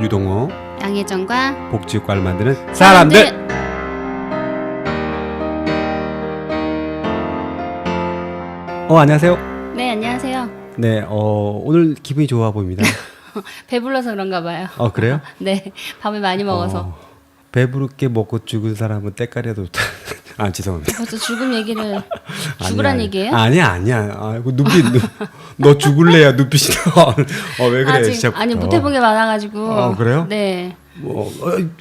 유동호 양혜정과 복지과를 만드는 사람들. 안녕하세요. 네, 안녕하세요. 네, 오늘 기분이 좋아 보입니다. 배불러서 그런가 봐요. 그래요? 네, 밥을 많이 먹어서. 배부르게 먹고 죽은 사람은 때깔이라도 죄송합니다. 벌써 죽음 얘기를 죽으란 얘기예요? 아니야. 너 죽을래야 눈빛이 왜 그래? 시작부터. 아니 못 해본 게 많아가지고. 그래요? 네.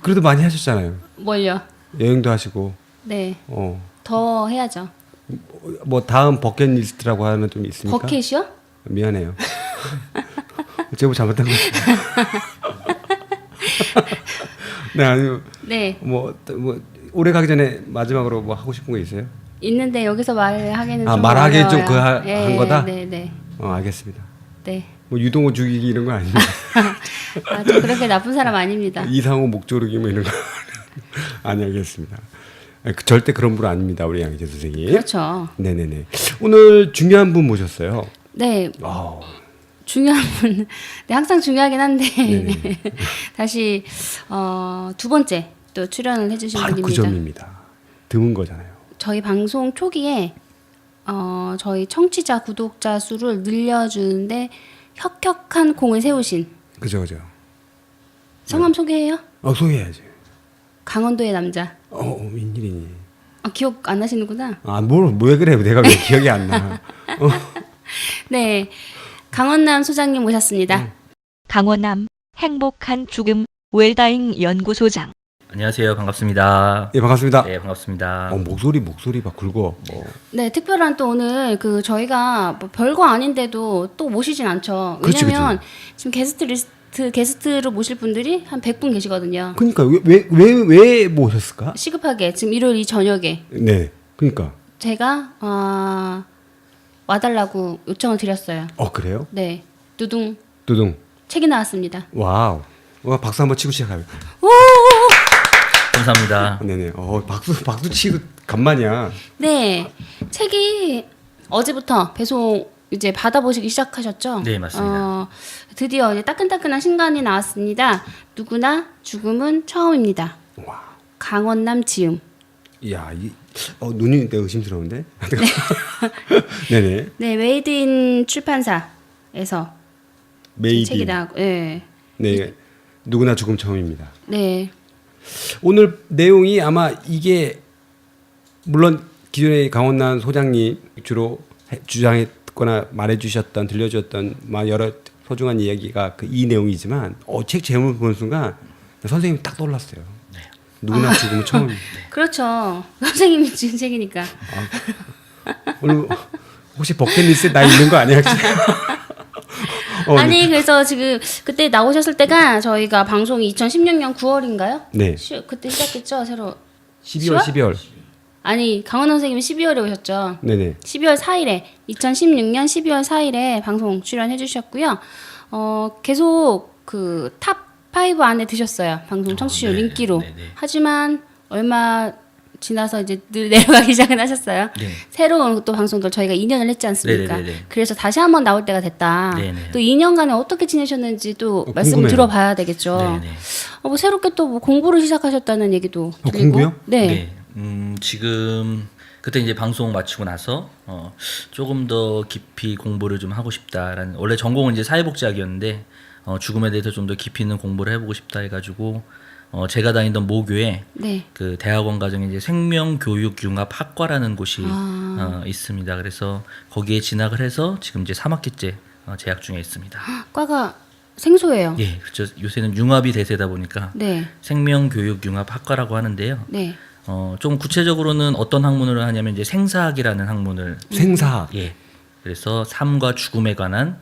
그래도 많이 하셨잖아요. 뭘요? 여행도 하시고. 네. 더 해야죠. 다음 버킷리스트라고 하는 좀 있습니까? 버켓이요? 미안해요. 제가 뭐 잘못한 거. 네, 아니요. 네. 올해 가기 전에 마지막으로 뭐 하고 싶은 거 있어요? 있는데 여기서 말하기는 좀 말하기 어려워요. 좀 한 거다? 네. 알겠습니다. 네. 유동호 죽이기 이런 거 아닙니다. 저 그렇게 나쁜 사람 아닙니다. 이상호 목조르기 뭐 이런 거 알겠습니다. 절대 그런 분 아닙니다, 우리 양희재 선생님. 그렇죠. 네네네. 오늘 중요한 분 모셨어요. 네. 중요한 분, 네, 항상 중요하긴 한데 다시 두 번째 또 출연을 해주신 바로 분입니다. 그 점입니다. 드문 거잖아요. 저희 방송 초기에 저희 청취자 구독자 수를 늘려주는데 혁혁한 공을 세우신 그죠. 성함 소개해요? 소개해야지. 강원도의 남자. 웬일이니? 기억 안 나시는구나. 왜 그래? 내가 왜 기억이 안 나? 네, 강원남 소장님 모셨습니다. 강원남 행복한 죽음 웰다잉 연구소장. 안녕하세요. 반갑습니다. 예, 반갑습니다. 네, 반갑습니다. 목소리 막 굵어. 네, 특별한 또 오늘 저희가 별거 아닌데도 또 모시진 않죠. 왜냐면 지금 게스트로 모실 분들이 한 100분 계시거든요. 그러니까 왜 모셨을까? 시급하게 지금 일요일 이 저녁에. 네, 그러니까. 제가 와달라고 요청을 드렸어요. 그래요? 네, 두둥 책이 나왔습니다. 와우. 박수 한번 치고 시작해요. 감사합니다. 네네. 박수 치고 간만이야. 네, 책이 어제부터 배송 이제 받아보시기 시작하셨죠? 네, 맞습니다. 드디어 이제 따끈따끈한 신간이 나왔습니다. 누구나 죽음은 처음입니다. 와. 강원남 지음. 이야, 눈이 내 의심스러운데? 네네. 네, 메이드인 출판사에서 메이드. 책이 나왔고, 네. 네, 누구나 죽음 처음입니다. 네. 오늘 내용이 아마 이게 물론 기존의 강원남 소장님 주로 주장했거나 말해주셨던 들려주셨던 여러 소중한 이야기가 이 내용이지만 책 제목을 보는 순간 선생님이 딱 떠올랐어요. 네. 누구나 죽음은 처음입니다. 그렇죠. 선생님이 지은 책이니까. 오늘 혹시 버킷리스트에 나 있는 거 아니야? 아니 그래서 지금 그때 나오셨을 때가 저희가 방송이 2016년 9월인가요? 네. 그때 시작했죠 새로. 12월. 아니 강원남 선생님이 12월에 오셨죠. 네네. 12월 4일에 2016년 12월 4일에 방송 출연해 주셨고요. 계속 탑 5 안에 드셨어요. 방송 청취율 인기로. 하지만 얼마 지나서 이제 늘 내려가기 시작을 하셨어요. 네. 새로운 또 방송들 저희가 2년을 했지 않습니까? 네네네네. 그래서 다시 한번 나올 때가 됐다. 네네. 또 2년간에 어떻게 지내셨는지 또 말씀을 궁금해요. 들어봐야 되겠죠. 네네. 새롭게 또 공부를 시작하셨다는 얘기도 들리고. 공부요? 네. 지금 그때 이제 방송 마치고 나서 조금 더 깊이 공부를 좀 하고 싶다라는, 원래 전공은 이제 사회복지학이었는데 죽음에 대해서 좀 더 깊이 있는 공부를 해보고 싶다 해가지고 제가 다니던 모교에 네. 그 대학원 과정에 이제 생명교육융합학과라는 곳이 있습니다. 그래서 거기에 진학을 해서 지금 이제 3학기째 재학 중에 있습니다. 과가 생소해요. 예, 그렇죠. 요새는 융합이 대세다 보니까 네. 생명교육융합학과라고 하는데요. 네. 좀 구체적으로는 어떤 학문을 하냐면 이제 생사학이라는 학문을 생사학. 예. 그래서 삶과 죽음에 관한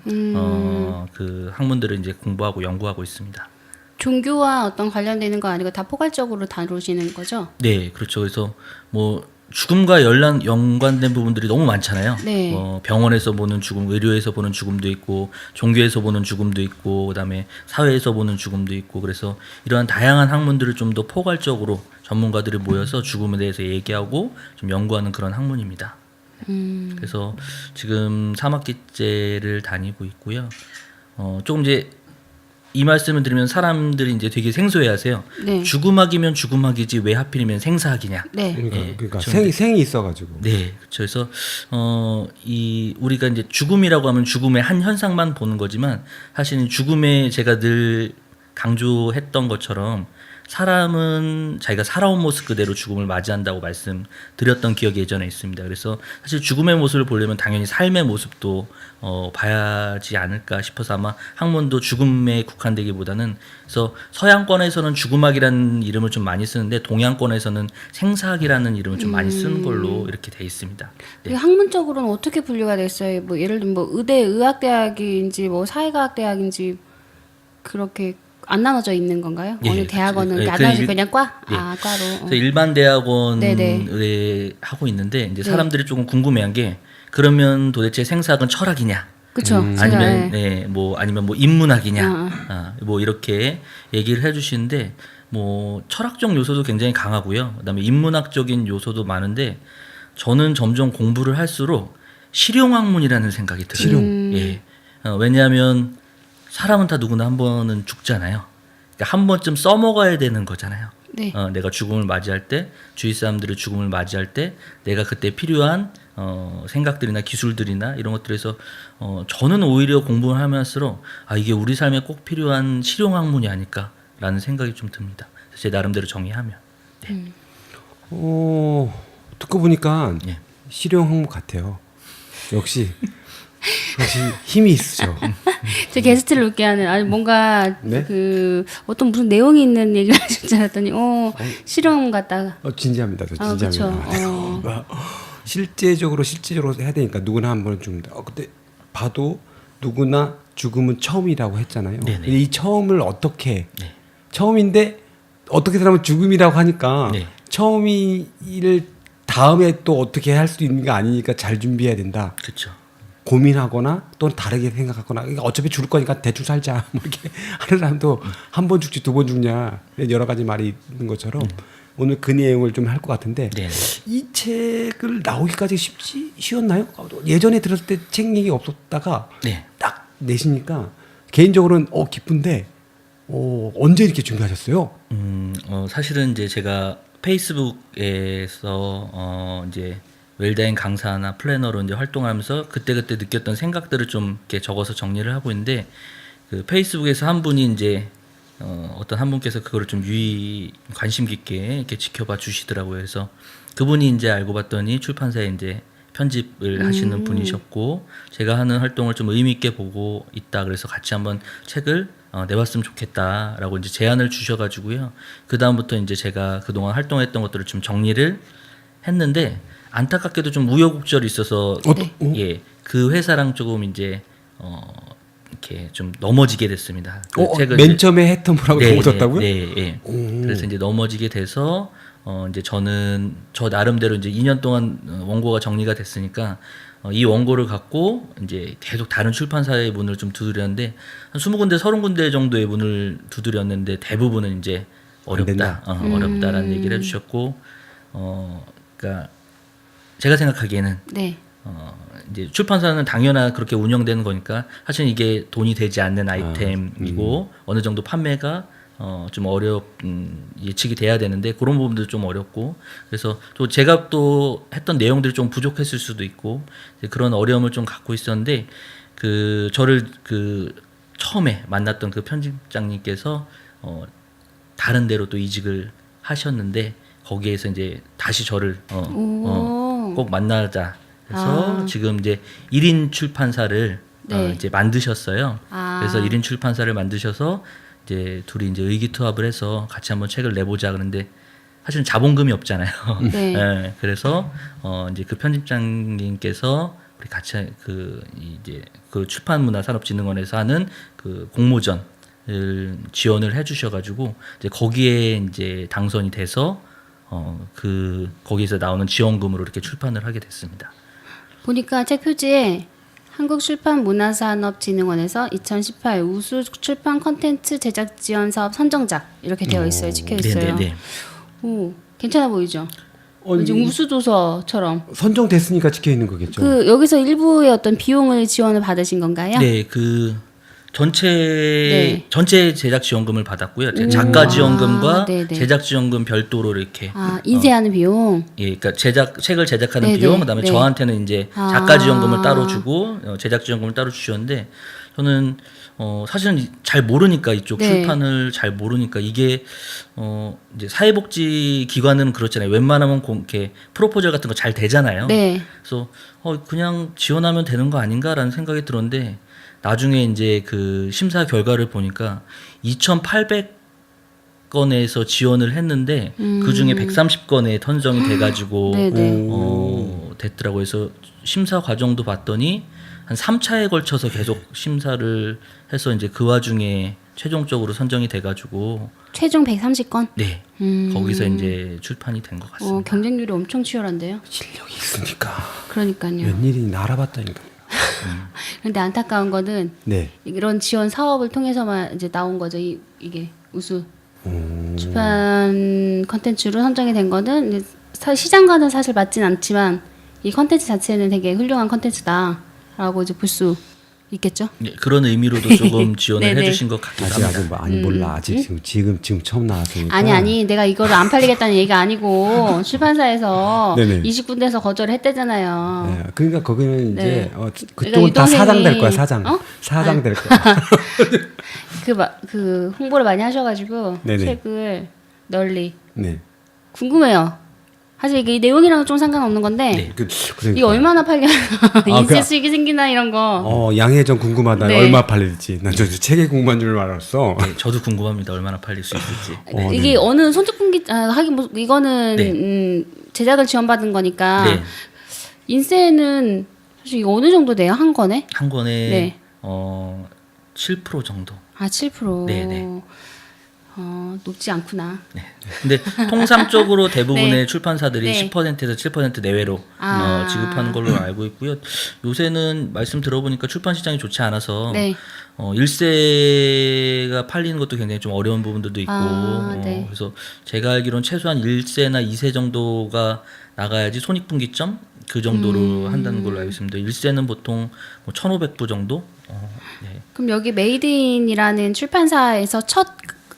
그 학문들을 이제 공부하고 연구하고 있습니다. 종교와 어떤 관련되는 거 아니고 다 포괄적으로 다루시는 거죠? 네, 그렇죠. 그래서 뭐 죽음과 연관된 부분들이 너무 많잖아요. 네. 병원에서 보는 죽음, 의료에서 보는 죽음도 있고, 종교에서 보는 죽음도 있고, 그다음에 사회에서 보는 죽음도 있고, 그래서 이러한 다양한 학문들을 좀 더 포괄적으로 전문가들이 모여서 죽음에 대해서 얘기하고 좀 연구하는 그런 학문입니다. 그래서 지금 3학기째를 다니고 있고요. 조금 이제 이 말씀을 드리면 사람들이 이제 되게 생소해하세요. 네. 죽음학이면 죽음학이지 왜 하필이면 생사학이냐. 네. 그러니까 좀 생이 있어가지고. 네, 그렇죠. 그래서 이 우리가 이제 죽음이라고 하면 죽음의 한 현상만 보는 거지만 사실은 죽음에 제가 늘 강조했던 것처럼 사람은 자기가 살아온 모습 그대로 죽음을 맞이한다고 말씀드렸던 기억이 예전에 있습니다. 그래서 사실 죽음의 모습을 보려면 당연히 삶의 모습도 봐야지 않을까 싶어서 아마 학문도 죽음에 국한되기보다는 그래서 서양권에서는 죽음학이라는 이름을 좀 많이 쓰는데 동양권에서는 생사학이라는 이름을 좀 많이 쓰는 걸로 이렇게 돼 있습니다. 네. 그 학문적으로는 어떻게 분류가 됐어요? 뭐 예를 들면 뭐 의대 의학대학인지 뭐 사회과학대학인지 그렇게 안 나눠져 있는 건가요? 예, 어느 대학원은 예, 안 나눠져 일- 그냥 과? 예. 아 과로. 그래서 일반 대학원에 네네. 하고 있는데 이제 네. 사람들이 조금 궁금해한 게 그러면 도대체 생사학은 철학이냐? 그렇죠. 아니면 아니면 뭐 인문학이냐? 어. 뭐 이렇게 얘기를 해주시는데 뭐 철학적 요소도 굉장히 강하고요. 그다음에 인문학적인 요소도 많은데 저는 점점 공부를 할수록 실용학문이라는 생각이 들어요. 실용. 예. 왜냐하면 사람은 다 누구나 한 번은 죽잖아요. 그러니까 한 번쯤 써먹어야 되는 거잖아요. 네. 내가 죽음을 맞이할 때, 주위 사람들의 죽음을 맞이할 때, 내가 그때 필요한 생각들이나 기술들이나 이런 것들에서 저는 오히려 공부를 하면서 이게 우리 삶에 꼭 필요한 실용학문이 아닐까라는 생각이 좀 듭니다. 제 나름대로 정의하면. 듣고 보니까 예. 실용 항목 같아요. 역시 힘이 있으죠. 제 게스트를 웃게 하는 아니 뭔가 네? 그 어떤 무슨 내용이 있는 얘기를 하실 줄 알았더니 실용 같다. 진지합니다. 저 진지합니다. 그렇죠. 실제적으로 해야 되니까 누구나 한 번은 죽는다. 그때 봐도 누구나 죽음은 처음이라고 했잖아요. 네네. 근데 이 처음을 어떻게 네. 처음인데 어떻게 사람은 죽음이라고 하니까 네. 처음이를 다음에 또 어떻게 할 수 있는 게 아니니까 잘 준비해야 된다. 그렇죠. 고민하거나 또는 다르게 생각하거나 그러니까 어차피 죽을 거니까 대충 살자 뭐 이렇게 하는 사람도 한 번 죽지 두 번 죽냐 여러 가지 말이 있는 것처럼 오늘 그 내용을 좀 할 것 같은데 네. 이 책을 나오기까지 쉬웠나요? 예전에 들었을 때 책 얘기 없었다가 네. 딱 내시니까 개인적으로는 기쁜데 언제 이렇게 준비하셨어요? 사실은 이제 제가 페이스북에서 이제 웰다잉 강사나 플래너로 이제 활동하면서 그때그때 느꼈던 생각들을 좀 이렇게 적어서 정리를 하고 있는데 그 페이스북에서 한 분이 이제 어떤 한 분께서 그거를 좀 관심 깊게 이렇게 지켜봐 주시더라고요. 그래서 그분이 이제 알고 봤더니 출판사에 이제 편집을 하시는 분이셨고 제가 하는 활동을 좀 의미 있게 보고 있다. 그래서 같이 한번 책을 내봤으면 좋겠다라고 이제 제안을 주셔가지고요. 그 다음부터 이제 제가 그동안 활동했던 것들을 좀 정리를 했는데 안타깝게도 좀 우여곡절이 있어서 예, 그 회사랑 조금 이제 이렇게 좀 넘어지게 됐습니다. 그 책을 맨 이제- 처음에 했던 분하고 넘어졌다고요? 네, 예. 그래서 이제 넘어지게 돼서 이제 저는 저 나름대로 이제 2년 동안 원고가 정리가 됐으니까 이 원고를 갖고 이제 계속 다른 출판사의 문을 좀 두드렸는데 한 20군데, 30군데 정도의 문을 두드렸는데 대부분은 이제 어렵다, 어렵다라는 얘기를 해주셨고, 그러니까 제가 생각하기에는 네. 이제 출판사는 당연한 그렇게 운영되는 거니까 사실 이게 돈이 되지 않는 아이템이고 어느 정도 판매가 좀 예측이 돼야 되는데 그런 부분도 좀 어렵고 그래서 또 제가 또 했던 내용들이 좀 부족했을 수도 있고 이제 그런 어려움을 좀 갖고 있었는데 그 저를 그 처음에 만났던 그 편집장님께서 다른 데로 또 이직을 하셨는데 거기에서 이제 다시 저를 꼭 만나자 해서 지금 이제 1인 출판사를 네. 이제 만드셨어요. 아. 그래서 1인 출판사를 만드셔서 이제 둘이 이제 의기투합을 해서 같이 한번 책을 내보자 그러는데 사실은 자본금이 없잖아요. 네. 예, 그래서 이제 그 편집장님께서 우리 같이 이제 그 출판문화산업진흥원에서 하는 그 공모전을 지원을 해주셔가지고 이제 거기에 이제 당선이 돼서 거기서 나오는 지원금으로 이렇게 출판을 하게 됐습니다. 보니까 책 표지에 한국출판문화산업진흥원에서 2018 우수 출판 콘텐츠 제작 지원 사업 선정작 이렇게 되어 있어요. 찍혀 있어요. 네. 오, 괜찮아 보이죠? 왠지 우수 도서처럼. 선정됐으니까 찍혀 있는 거겠죠. 그 여기서 일부의 어떤 비용을 지원을 받으신 건가요? 네, 전체 제작 지원금을 받았고요. 작가 지원금과 제작 지원금 별도로 이렇게 인쇄하는 비용. 예, 그러니까 책을 제작하는 네네. 비용, 그다음에 네. 저한테는 이제 작가 지원금을 따로 주고 제작 지원금을 따로 주셨는데 저는 사실은 잘 모르니까 이쪽 네. 출판을 잘 모르니까 이게 이제 사회복지 기관은 그렇잖아요. 웬만하면 이렇게 프로포절 같은 거 잘 되잖아요. 네. 그래서 그냥 지원하면 되는 거 아닌가라는 생각이 들었는데 나중에 이제 그 심사 결과를 보니까 2,800건에서 지원을 했는데 그 중에 130건에 선정이 돼가지고 네네. 됐더라고요. 그래서 심사 과정도 봤더니 한 3차에 걸쳐서 계속 심사를 해서 이제 그 와중에 최종적으로 선정이 돼가지고 최종 130건. 네 거기서 이제 출판이 된 것 같습니다. 경쟁률이 엄청 치열한데요. 실력이 있으니까. 그러니까요. 웬일이 알아봤다니까. 근데 안타까운 거는 네. 이런 지원 사업을 통해서만 이제 나온 거죠. 이게 우수 출판 컨텐츠로 선정이 된 거는 이제 시장과는 사실 맞진 않지만 이 컨텐츠 자체는 되게 훌륭한 컨텐츠다라고 이제 볼 수 있겠죠. 네, 그런 의미로도 조금 지원을 네네. 해주신 것 같기도 합니다. 아니 몰라. 아직 지금 처음 나왔으니까. 아니 내가 이거를 안 팔리겠다는 얘기가 아니고 출판사에서 네네. 20군데에서 거절을 했대잖아요. 네, 그러니까 거기는 네. 이제 그러니까 그쪽은 이 다 사장 될 동생이- 거야. 사장. 어? 사장 될 거야. 그 홍보를 많이 하셔가지고 네네. 책을 널리 네. 궁금해요. 사실 이게 내용이랑은 좀 상관없는 건데 네. 그러니까. 이게 얼마나 팔려 인쇄 그- 수익이 생기나 이런 거. 양해좀 궁금하다. 네. 얼마 팔릴지. 난 저 책에 궁금한 줄 알았어. 네, 저도 궁금합니다. 얼마나 팔릴 수 있을지. 이게 네. 어느 손톱분기 하긴 뭐 이거는 네. 제작을 지원받은 거니까 네. 인쇄는 사실 이거 어느 정도 돼요 한 권에? 한 권에 네. 7% 정도. 7%. 네네. 높지 않구나. 네. 근데 통상적으로 대부분의 네. 출판사들이 네. 10%에서 7% 내외로 지급하는 걸로 알고 있고요. 요새는 말씀 들어보니까 출판 시장이 좋지 않아서 네. 일세가 팔리는 것도 굉장히 좀 어려운 부분들도 있고 네. 그래서 제가 알기로는 최소한 1세나 2세 정도가 나가야지 손익분기점 그 정도로 한다는 걸로 알고 있습니다. 1세는 보통 뭐 1,500부 정도. 네. 그럼 여기 메이드인이라는 출판사에서 첫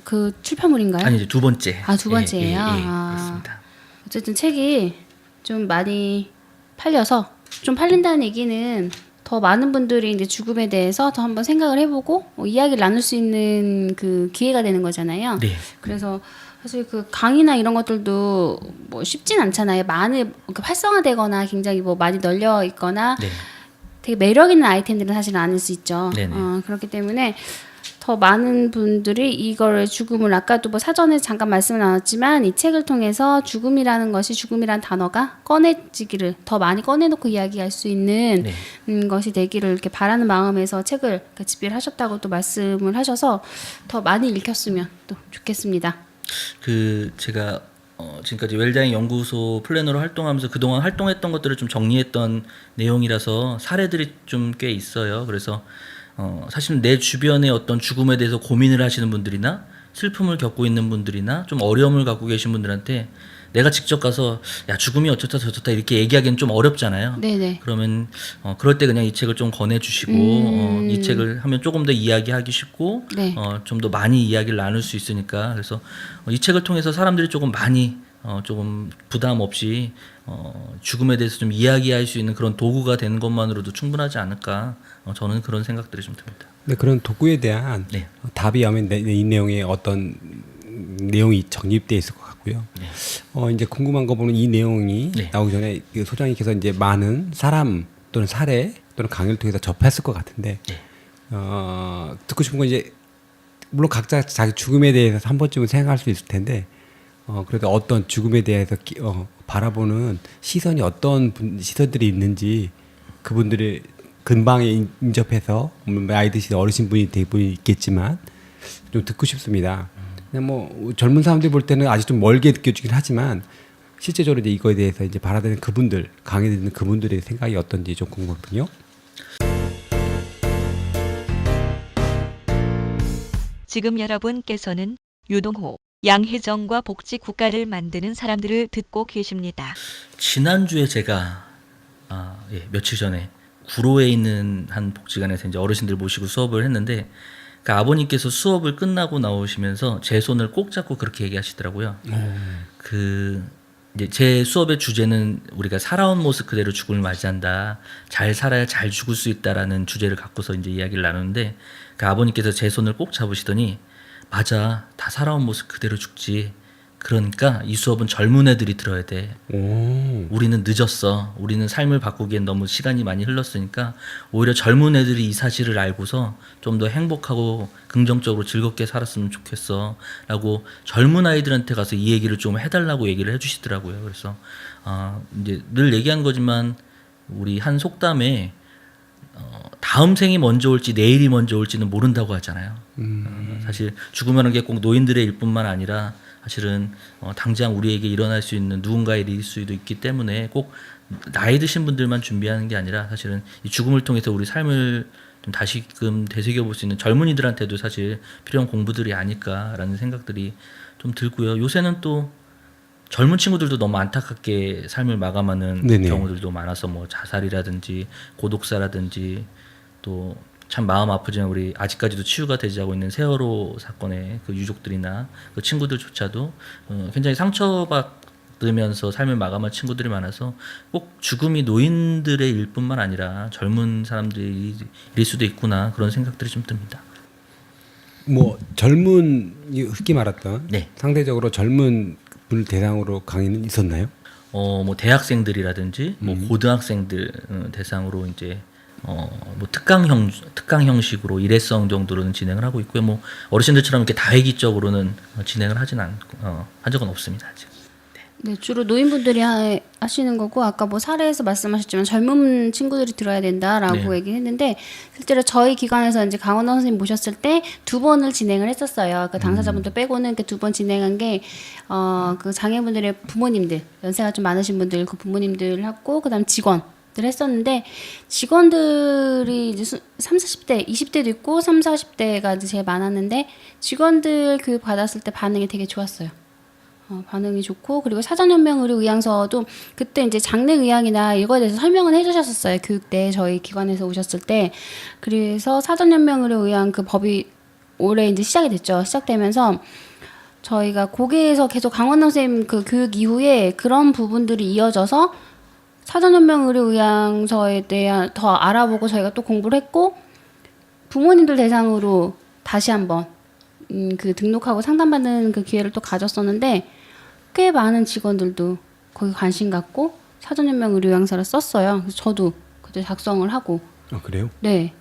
그 출판물인가요? 아니 이제 두 번째. 두 번째예요. 예, 그렇습니다. 어쨌든 책이 좀 많이 팔려서 좀 팔린다는 얘기는 더 많은 분들이 이제 죽음에 대해서 더 한번 생각을 해보고 이야기를 나눌 수 있는 그 기회가 되는 거잖아요. 네. 그래서 사실 그 강의나 이런 것들도 뭐 쉽진 않잖아요. 많이 활성화되거나 굉장히 뭐 많이 널려 있거나 네. 되게 매력 있는 아이템들은 사실 아닐 수 있죠. 네네. 그렇기 때문에 더 많은 분들이 이거를 죽음을 아까도 뭐 사전에 잠깐 말씀을 나눴지만 이 책을 통해서 죽음이라는 단어가 꺼내지기를 더 많이 꺼내놓고 이야기할 수 있는 것이 되기를 이렇게 바라는 마음에서 책을 집필을 하셨다고 또 말씀을 하셔서 더 많이 읽혔으면 또 좋겠습니다. 제가 지금까지 웰다잉 연구소 플래너로 활동하면서 그동안 활동했던 것들을 좀 정리했던 내용이라서 사례들이 좀 꽤 있어요. 그래서 사실 내 주변에 어떤 죽음에 대해서 고민을 하시는 분들이나 슬픔을 겪고 있는 분들이나 좀 어려움을 갖고 계신 분들한테 내가 직접 가서 야 죽음이 어쩌다 저쩌다 이렇게 얘기하기는 좀 어렵잖아요. 네네. 그러면 그럴 때 그냥 이 책을 좀 권해주시고 이 책을 하면 조금 더 이야기하기 쉽고 네. 좀 더 많이 이야기를 나눌 수 있으니까 그래서 이 책을 통해서 사람들이 조금 많이 조금 부담 없이 죽음에 대해서 좀 이야기할 수 있는 그런 도구가 되는 것만으로도 충분하지 않을까 저는 그런 생각들이 좀 듭니다. 근데 그런 도구에 대한 네. 답이 아마 이 내용에 어떤 내용이 정립돼 있을 것 같고요. 네. 이제 궁금한 거 보면 이 내용이 네. 나오기 전에 그 소장님께서 이제 많은 사람 또는 사례 또는 강의를 통해서 접했을 것 같은데 네. 듣고 싶은 건 이제 물론 각자 자기 죽음에 대해서 한 번쯤은 생각할 수 있을 텐데 그래도 어떤 죽음에 대해서 바라보는 시선이 어떤 시선들이 있는지 그분들의 근방에 인접해서 나이 드신 어르신 분이 대부분 있겠지만 좀 듣고 싶습니다. 그냥 뭐 젊은 사람들이 볼 때는 아직 좀 멀게 느껴지긴 하지만 실제적으로 이제 이거에 대해서 이제 바라보는 그분들 강의 듣는 그분들의 생각이 어떤지 좀 궁금하거든요. 지금 여러분께서는 유동호, 양혜정과 복지 국가를 만드는 사람들을 듣고 계십니다. 지난주에 제가 며칠 전에 구로에 있는 한 복지관에서 이제 어르신들 모시고 수업을 했는데 그 아버님께서 수업을 끝나고 나오시면서 제 손을 꼭 잡고 그렇게 얘기하시더라고요. 그 이제 제 수업의 주제는 우리가 살아온 모습 그대로 죽음을 맞이한다. 잘 살아야 잘 죽을 수 있다라는 주제를 갖고서 이제 이야기를 나누는데 그 아버님께서 제 손을 꼭 잡으시더니 맞아. 다 살아온 모습 그대로 죽지. 그러니까 이 수업은 젊은 애들이 들어야 돼. 우리는 늦었어. 우리는 삶을 바꾸기엔 너무 시간이 많이 흘렀으니까 오히려 젊은 애들이 이 사실을 알고서 좀 더 행복하고 긍정적으로 즐겁게 살았으면 좋겠어. 라고 젊은 아이들한테 가서 이 얘기를 좀 해달라고 얘기를 해주시더라고요. 그래서 이제 늘 얘기한 거지만 우리 한 속담에 다음 생이 먼저 올지 내일이 먼저 올지는 모른다고 하잖아요. 사실 죽음이라는 게 꼭 노인들의 일뿐만 아니라 사실은 당장 우리에게 일어날 수 있는 누군가의 일일 수도 있기 때문에 꼭 나이 드신 분들만 준비하는 게 아니라 사실은 이 죽음을 통해서 우리 삶을 좀 다시금 되새겨볼 수 있는 젊은이들한테도 사실 필요한 공부들이 아닐까라는 생각들이 좀 들고요. 요새는 또 젊은 친구들도 너무 안타깝게 삶을 마감하는 네네. 경우들도 많아서 뭐 자살이라든지 고독사라든지 또 참 마음 아프지만 우리 아직까지도 치유가 되지 않고 있는 세월호 사건의 그 유족들이나 그 친구들조차도 굉장히 상처받으면서 삶을 마감한 친구들이 많아서 꼭 죽음이 노인들의 일뿐만 아니라 젊은 사람들의 일일 수도 있구나 그런 생각들이 좀 듭니다. 뭐 젊은 흔히 말했던 네. 상대적으로 젊은 분을 대상으로 강의는 있었나요? 뭐 대학생들이라든지 뭐 고등학생들 대상으로 이제 뭐 특강 형식으로 일회성 정도로는 진행을 하고 있고요. 뭐 어르신들처럼 이렇게 다회기적으로는 진행을 하진 않고 한 적은 없습니다. 아직. 네, 주로 노인분들이 하시는 거고 아까 뭐 사례에서 말씀하셨지만 젊은 친구들이 들어야 된다라고 네. 얘기했는데 실제로 저희 기관에서 이제 강원호 선생님 모셨을 때 2번을 진행을 했었어요. 그 당사자분들 빼고는 그 2번 진행한 게 그 장애분들의 부모님들, 연세가 좀 많으신 분들 그 부모님들 하고 그다음 직원 했었는데 직원들이 이제 30, 40대, 20대도 있고 30, 40대가 이제 제일 많았는데 직원들 교육 받았을 때 반응이 되게 좋았어요. 반응이 좋고 그리고 사전연명의료의향서도 그때 이제 장례의향이나 이거에 대해서 설명을 해주셨었어요. 교육 때 저희 기관에서 오셨을 때. 그래서 사전연명의료의향 그 법이 올해 이제 시작이 됐죠. 시작되면서 저희가 거기에서 계속 강원남 선생님 그 교육 이후에 그런 부분들이 이어져서 사전연명의료의향서에 대한 더 알아보고 저희가 또 공부를 했고 부모님들 대상으로 다시 한번 그 등록하고 상담받는 그 기회를 또 가졌었는데 꽤 많은 직원들도 거기 관심 갖고 사전연명의료의향서를 썼어요. 그래서 저도 그때 작성을 하고. 그래요? 네.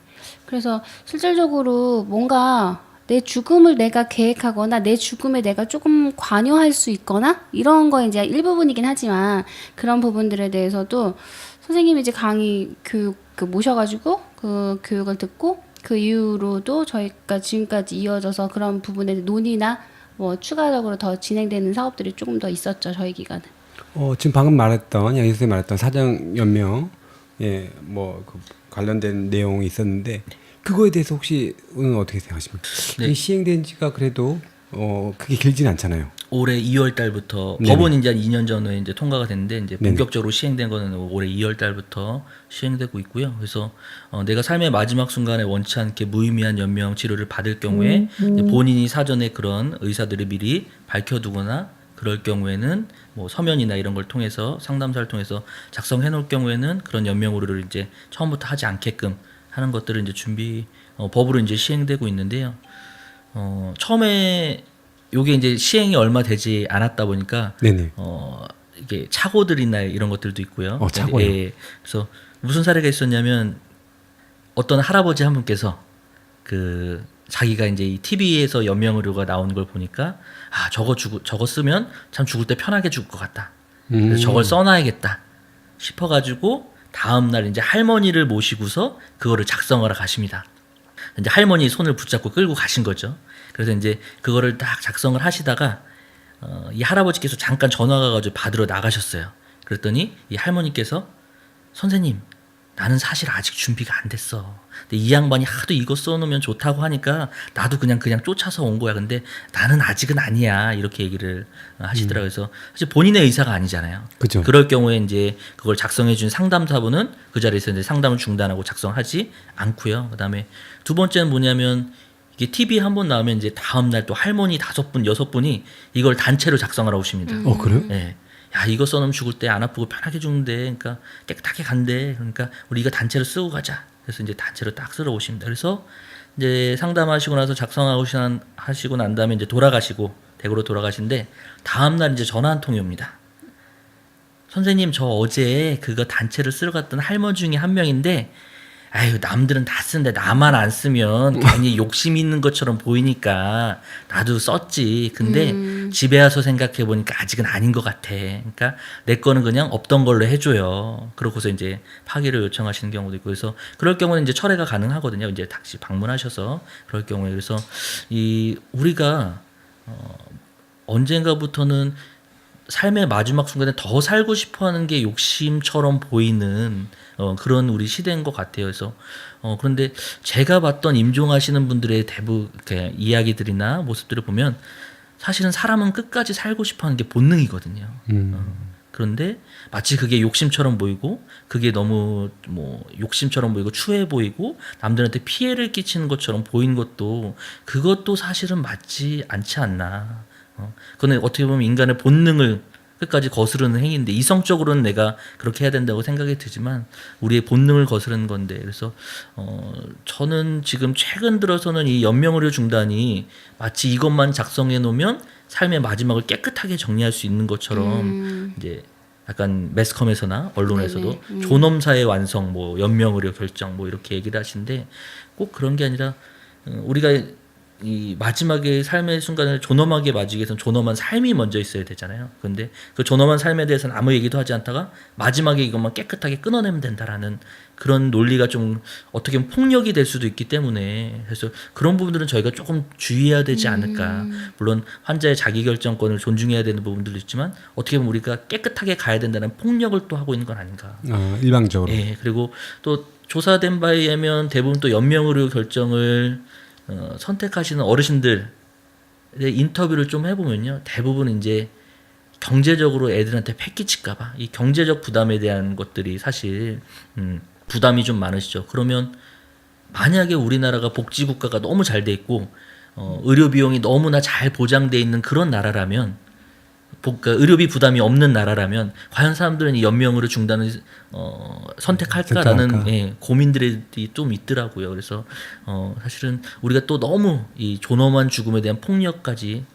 그래서 실질적으로 뭔가 내 죽음을 내가 계획하거나 내 죽음에 내가 조금 관여할 수 있거나 이런 거 이제 일부분이긴 하지만 그런 부분들에 대해서도 선생님이 이제 강의 교육 모셔가지고 그 교육을 듣고 그 이후로도 저희가 지금까지 이어져서 그런 부분에 논의나 뭐 추가적으로 더 진행되는 사업들이 조금 더 있었죠 저희 기관은. 지금 방금 말했던 양희 선생님 말했던 사전연명 뭐 그 관련된 내용이 있었는데 그거에 대해서 혹시 오늘 어떻게 생각하십니까? 네. 이게 시행된 지가 그래도 그게 길진 않잖아요. 올해 2월 달부터 네네. 법은 이제 2년 전에 이제 통과가 됐는데 이제 네네. 본격적으로 시행된 거는 올해 2월 달부터 시행되고 있고요. 그래서 내가 삶의 마지막 순간에 원치 않게 무의미한 연명 치료를 받을 경우에 이제 본인이 사전에 그런 의사들이 미리 밝혀두거나 그럴 경우에는 뭐 서면이나 이런 걸 통해서 상담사를 통해서 작성해 놓을 경우에는 그런 연명 의료를 이제 처음부터 하지 않게끔 하는 것들을 이제 법으로 이제 시행되고 있는데요. 처음에 요게 이제 시행이 얼마 되지 않았다 보니까 네네. 이게 착오들이나 이런 것들도 있고요. 착오요? 예, 그래서 무슨 사례가 있었냐면 어떤 할아버지 한 분께서 그 자기가 이제 이 TV에서 연명 의료가 나오는 걸 보니까 저거 쓰면 참 죽을 때 편하게 죽을 것 같다. 그래서 저걸 써놔야겠다 싶어가지고 다음 날 이제 할머니를 모시고서 그거를 작성하러 가십니다. 이제 할머니 손을 붙잡고 끌고 가신 거죠. 그래서 이제 그거를 딱 작성을 하시다가 이 할아버지께서 잠깐 전화가 가지고 받으러 나가셨어요. 그랬더니 이 할머니께서 선생님 나는 사실 아직 준비가 안 됐어. 근데 이 양반이 하도 이거 써놓으면 좋다고 하니까 나도 그냥 쫓아서 온 거야. 근데 나는 아직은 아니야. 이렇게 얘기를 하시더라고요. 그래서 사실 본인의 의사가 아니잖아요. 그죠. 그럴 경우에 이제 그걸 작성해 준 상담사분은 그 자리에서 이제 상담을 중단하고 작성하지 않고요. 그다음에 두 번째는 뭐냐면 이게 TV 한 번 나오면 이제 다음 날 또 할머니 5분, 6분이 이걸 단체로 작성하러 오십니다. 그래요? 예. 야, 이거 써놓으면 죽을 때 안 아프고 편하게 죽는데, 그러니까 깨끗하게 간대. 그러니까 우리 이거 단체로 쓰고 가자. 그래서 이제 단체로 딱 쓰러 오십니다. 그래서 이제 상담하시고 나서 하시고 난 다음에 이제 돌아가시고, 댁으로 돌아가신데, 다음날 이제 전화 한 통이 옵니다. 선생님, 저 어제 그거 단체로 쓰러 갔던 할머니 중에 한 명인데, 아유, 남들은 다 쓰는데 나만 안 쓰면 괜히 욕심 있는 것처럼 보이니까 나도 썼지. 근데 집에 와서 생각해 보니까 아직은 아닌 것 같아. 그러니까 내 거는 그냥 없던 걸로 해줘요. 그러고서 이제 파기를 요청하시는 경우도 있고, 그래서 그럴 경우는 이제 철회가 가능하거든요. 이제 다시 방문하셔서 그럴 경우에. 그래서 우리가 언젠가부터는 삶의 마지막 순간에 더 살고 싶어하는 게 욕심처럼 보이는 그런 우리 시대인 것 같아요. 그래서 그런데 제가 봤던 임종하시는 분들의 대부분 이야기들이나 모습들을 보면 사실은 사람은 끝까지 살고 싶어하는 게 본능이거든요. 그런데 마치 그게 욕심처럼 보이고 그게 너무 욕심처럼 보이고 추해 보이고 남들한테 피해를 끼치는 것처럼 보이는 것도 그것도 사실은 맞지 않지 않나. 그건 어떻게 보면 인간의 본능을 끝까지 거스르는 행위인데 이성적으로는 내가 그렇게 해야 된다고 생각이 들지만 우리의 본능을 거스르는 건데, 그래서 저는 지금 최근 들어서는 이 연명의료 중단이 마치 이것만 작성해 놓으면 삶의 마지막을 깨끗하게 정리할 수 있는 것처럼 이제 약간 매스컴에서나 언론에서도 존엄사의 완성, 연명의료 결정 이렇게 얘기를 하시는데 꼭 그런 게 아니라 우리가 이 마지막에 삶의 순간을 존엄하게 맞이기 위해서는 존엄한 삶이 먼저 있어야 되잖아요. 그런데 그 존엄한 삶에 대해서는 아무 얘기도 하지 않다가 마지막에 이것만 깨끗하게 끊어내면 된다라는 그런 논리가 좀 어떻게 보면 폭력이 될 수도 있기 때문에, 그래서 그런 부분들은 저희가 조금 주의해야 되지 않을까. 물론 환자의 자기결정권을 존중해야 되는 부분들도 있지만 어떻게 보면 우리가 깨끗하게 가야 된다는 폭력을 또 하고 있는 건 아닌가. 일방적으로. 예, 그리고 또 조사된 바에 의하면 대부분 또 연명의료 결정을 선택하시는 어르신들의 인터뷰를 좀 해보면요, 대부분 이제 경제적으로 애들한테 패 끼칠까봐 이 경제적 부담에 대한 것들이 사실 부담이 좀 많으시죠. 그러면 만약에 우리나라가 복지국가가 너무 잘 돼 있고 의료 비용이 너무나 잘 보장돼 있는 그런 나라라면, 그러니까 의료비 부담이 없는 나라라면 과연 사람들은 이 연명의료 중단을 선택할까라는 고민들이 좀 있더라고요. 그래서 사실은 우리가 또 너무 이 존엄한 죽음에 대한 폭력까지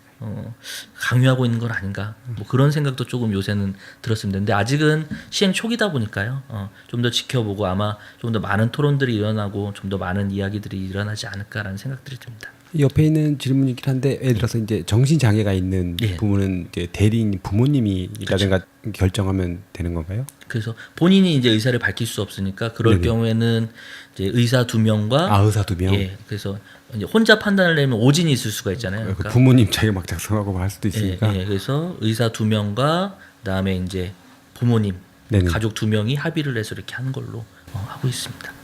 강요하고 있는 건 아닌가, 그런 생각도 조금 요새는 들었습니다. 근데 아직은 시행 초기다 보니까요. 좀 더 지켜보고 아마 좀 더 많은 토론들이 일어나고 좀 더 많은 이야기들이 일어나지 않을까라는 생각들이 듭니다. 옆에 있는 질문이긴 한데, 예를 들어서 이제 정신 장애가 있는 부모는 이제 대리인 부모님이라든가 결정하면 되는 건가요? 그래서 본인이 이제 의사를 밝힐 수 없으니까 그럴 경우에는 이제 의사 2명과 의사 2명. 예, 그래서 이제 혼자 판단을 내면 오진이 있을 수가 있잖아요. 그러니까 부모님 자기가 막 작성하고 할 수도 있으니까. 그래서 의사 2명과 그다음에 이제 부모님, 가족 2명이 합의를 해서 이렇게 하는 걸로 하고 있습니다.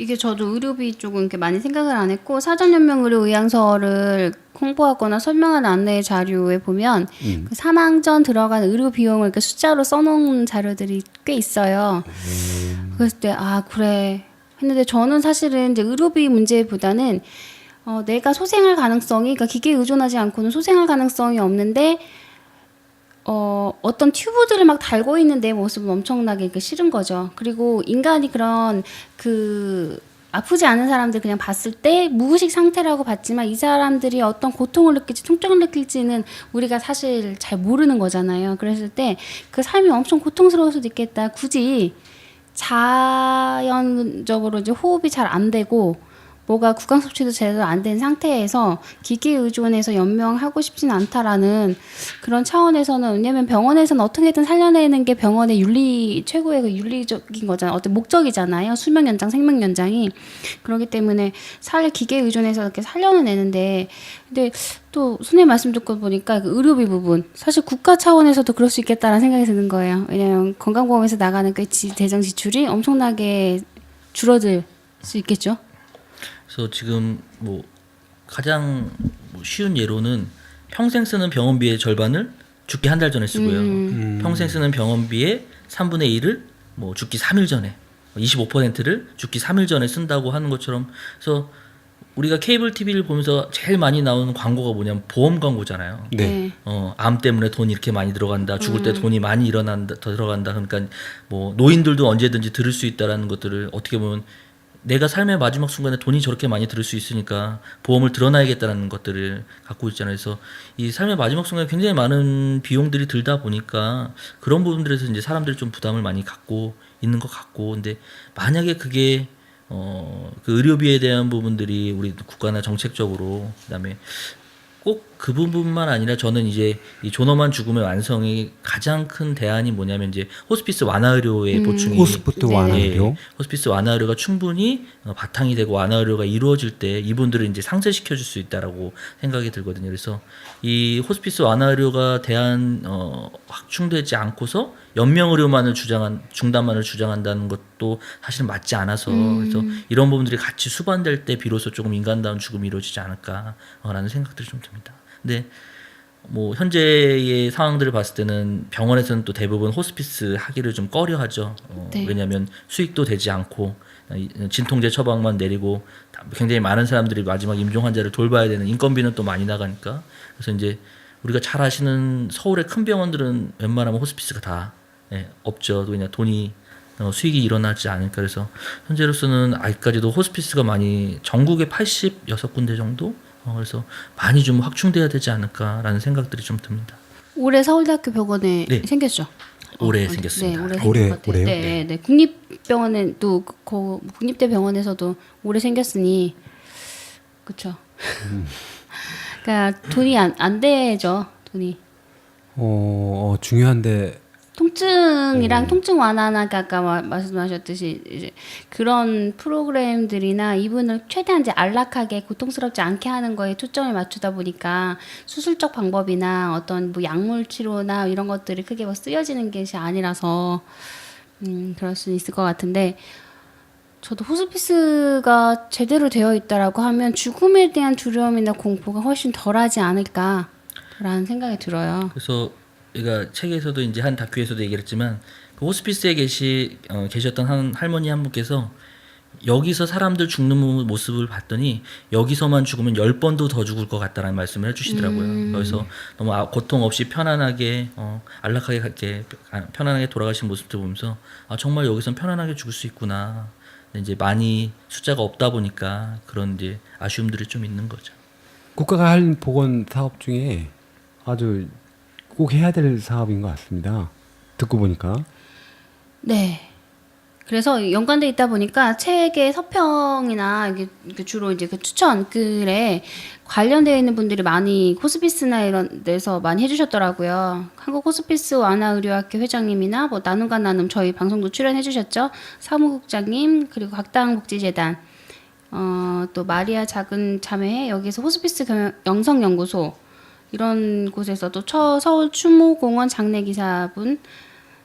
이게 저도 의료비 쪽은 이렇게 많이 생각을 안 했고, 사전연명의료의향서를 홍보하거나 설명하는 안내 자료에 보면 그 사망 전 들어간 의료 비용을 이렇게 숫자로 써놓은 자료들이 꽤 있어요. 그랬을 때 그래 했는데, 저는 사실은 이제 의료비 문제보다는 내가 소생할 가능성이, 그러니까 기계에 의존하지 않고는 소생할 가능성이 없는데 어떤 튜브들을 막 달고 있는 내 모습은 엄청나게 싫은 거죠. 그리고 인간이 그런 아프지 않은 사람들 그냥 봤을 때 무의식 상태라고 봤지만 이 사람들이 어떤 고통을 느낄지 통증을 느낄지는 우리가 사실 잘 모르는 거잖아요. 그랬을 때 그 삶이 엄청 고통스러울 수도 있겠다. 굳이 자연적으로 이제 호흡이 잘 안 되고 뭐가 구강 섭취도 제대로 안 된 상태에서 기계 의존해서 연명하고 싶진 않다라는 그런 차원에서는, 왜냐면 병원에서는 어떻게든 살려내는 게 병원의 윤리, 최고의 그 윤리적인 거잖아요. 어떤 목적이잖아요. 수명 연장, 생명 연장이. 그렇기 때문에 기계 의존해서 이렇게 살려는 내는데, 근데 또 선생님 말씀 듣고 보니까 그 의료비 부분, 사실 국가 차원에서도 그럴 수 있겠다라는 생각이 드는 거예요. 왜냐면 건강보험에서 나가는 그 재정 지출이 엄청나게 줄어들 수 있겠죠. 그래서 지금 뭐 가장 뭐 쉬운 예로는 평생 쓰는 병원비의 절반을 죽기 한 달 전에 쓰고요. 평생 쓰는 병원비의 3분의 1을 뭐 죽기 3일 전에, 25%를 죽기 3일 전에 쓴다고 하는 것처럼. 그래서 우리가 케이블 TV를 보면서 제일 많이 나오는 광고가 뭐냐면 보험 광고잖아요. 네. 암 때문에 돈이 이렇게 많이 들어간다. 죽을 때 돈이 많이 더 들어간다. 그러니까 뭐 노인들도 언제든지 들을 수 있다라는 것들을, 어떻게 보면 내가 삶의 마지막 순간에 돈이 저렇게 많이 들을 수 있으니까 보험을 들어놔야겠다는 것들을 갖고 있잖아요. 그래서 이 삶의 마지막 순간에 굉장히 많은 비용들이 들다 보니까 그런 부분들에서 이제 사람들이 좀 부담을 많이 갖고 있는 것 같고, 근데 만약에 그게 그 의료비에 대한 부분들이 우리 국가나 정책적으로, 그다음에 꼭 그 부분만 아니라, 저는 이제 이 존엄한 죽음의 완성의 가장 큰 대안이 뭐냐면 이제 호스피스 완화 의료의 보충이, 호스피스 완화 의료. 예, 호스피스 완화 의료가 충분히 바탕이 되고 완화 의료가 이루어질 때 이분들을 이제 상쇄시켜 줄 수 있다라고 생각이 들거든요. 그래서 이 호스피스 완화 의료가 확충되지 않고서 연명 의료만을 중단만을 주장한다는 것도 사실 맞지 않아서, 그래서 이런 부분들이 같이 수반될 때 비로소 조금 인간다운 죽음이 이루어지지 않을까라는 생각들이 좀 듭니다. 근데 뭐 현재의 상황들을 봤을 때는 병원에서는 또 대부분 호스피스 하기를 좀 꺼려하죠. 네. 왜냐하면 수익도 되지 않고 진통제 처방만 내리고 굉장히 많은 사람들이 마지막 임종 환자를 돌봐야 되는 인건비는 또 많이 나가니까. 그래서 이제 우리가 잘 아시는 서울의 큰 병원들은 웬만하면 호스피스가 다 없죠. 그냥 돈이 수익이 일어나지 않으니까. 그래서 현재로서는 아직까지도 호스피스가 많이, 전국에 86군데 정도, 그래서 많이 좀 확충돼야 되지 않을까라는 생각들이 좀 듭니다. 올해 서울대학교 병원에 네. 생겼죠. 올해 생겼습니다. 네, 올해요? 네. 국립병원에 또 국립대 병원에서도 올해 생겼으니, 그렇죠. 그러니까 돈이 안 되죠. 돈이. 중요한데. 통증이랑 통증 완화나 아까 말씀하셨듯이 이제 그런 프로그램들이나 이분을 최대한 이제 안락하게 고통스럽지 않게 하는 거에 초점을 맞추다 보니까 수술적 방법이나 어떤 뭐 약물 치료나 이런 것들이 크게 뭐 쓰여지는 것이 아니라서 그럴 수 있을 것 같은데, 저도 호스피스가 제대로 되어 있다라고 하면 죽음에 대한 두려움이나 공포가 훨씬 덜하지 않을까라는 생각이 들어요. 그래서 제가 책에서도 이제 한 다큐에서도 얘기를 했지만, 그 호스피스에 계셨던 한 할머니 한 분께서 여기서 사람들 죽는 모습을 봤더니 여기서만 죽으면 10번도 더 죽을 것 같다라는 말씀을 해주시더라고요. 그래서 너무 고통 없이 편안하게 안락하게 이렇게 편안하게 돌아가신 모습들 보면서 정말 여기선 편안하게 죽을 수 있구나. 근데 이제 많이 숫자가 없다 보니까 그런 이제 아쉬움들이 좀 있는 거죠. 국가가 할 보건 사업 중에 아주 꼭 해야 될 사업인 것 같습니다. 듣고 보니까. 네. 그래서 연관돼 있다 보니까 책의 서평이나 이게 주로 이제 그 추천 글에 관련되어 있는 분들이 많이 호스피스나 이런 데서 많이 해주셨더라고요. 한국 호스피스 완화의료학회 회장님이나 뭐 나눔과 나눔 저희 방송도 출연해 주셨죠. 사무국장님, 그리고 각당복지재단, 또 마리아 작은 자매회, 여기서 호스피스 영성연구소, 이런 곳에서 또 서울 추모공원 장례기사분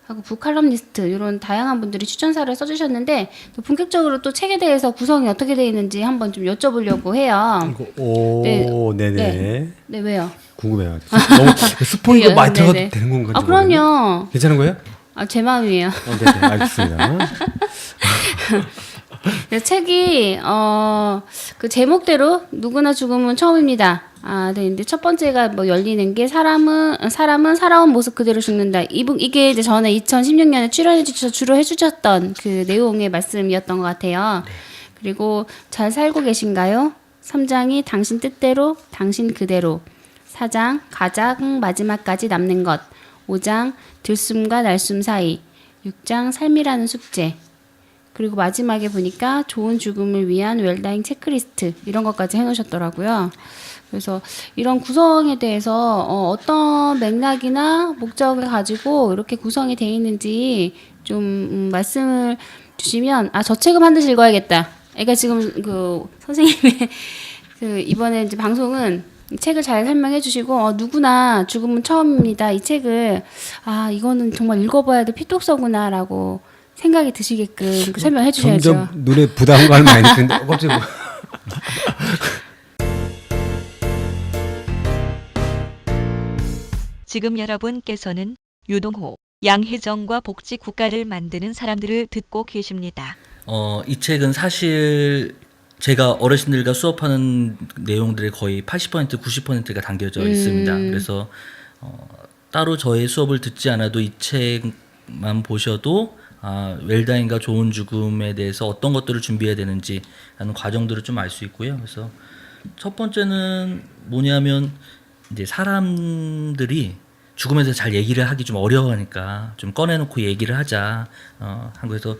하고 북칼럼니스트, 이런 다양한 분들이 추천사를 써주셨는데, 또 본격적으로 또 책에 대해서 구성이 어떻게 되어 있는지 한번 좀 여쭤보려고 해요. 네네. 네, 왜요? 궁금해요. 너무 스포일러 많이 들어가도 네네. 되는 건가요? 그럼요. 괜찮은 거예요? 제 마음이에요. 네, 알겠습니다. 그래서 책이 그 제목대로 누구나 죽음은 처음입니다. 네. 근데 첫 번째가 뭐 열리는 게 사람은 살아온 모습 그대로 죽는다. 이게 이제 전에 2016년에 출연해 주셔서 주로 해주셨던 그 내용의 말씀이었던 것 같아요. 네. 그리고 잘 살고 계신가요? 3장이 당신 뜻대로, 당신 그대로. 4장 가장 마지막까지 남는 것. 5장 들숨과 날숨 사이. 6장 삶이라는 숙제. 그리고 마지막에 보니까 좋은 죽음을 위한 웰다잉 체크리스트 이런 것까지 해놓으셨더라고요. 그래서 이런 구성에 대해서 어떤 맥락이나 목적을 가지고 이렇게 구성이 돼 있는지 좀 말씀을 주시면 저 책은 반드시 읽어야겠다. 그러니까 지금 그 선생님의 그 이번에 이제 방송은 책을 잘 설명해 주시고 누구나 죽음은 처음입니다. 이 책을 이거는 정말 읽어봐야 될 필독서구나라고 생각이 드시게끔 설명해 주셔야죠. 점점 눈에 부담감을 많이 드는데 갑자기 지금 여러분께서는 유동호, 양혜정과 복지 국가를 만드는 사람들을 듣고 계십니다. 이 책은 사실 제가 어르신들과 수업하는 내용들의 거의 80% 90%가 담겨져 있습니다. 그래서 따로 저의 수업을 듣지 않아도 이 책만 보셔도 웰다잉과 좋은 죽음에 대해서 어떤 것들을 준비해야 되는지 라는 과정들을 좀 알 수 있고요. 그래서 첫 번째는 뭐냐면 이제 사람들이 죽음에 대해서 잘 얘기를 하기 좀 어려워하니까 좀 꺼내놓고 얘기를 하자. 한국에서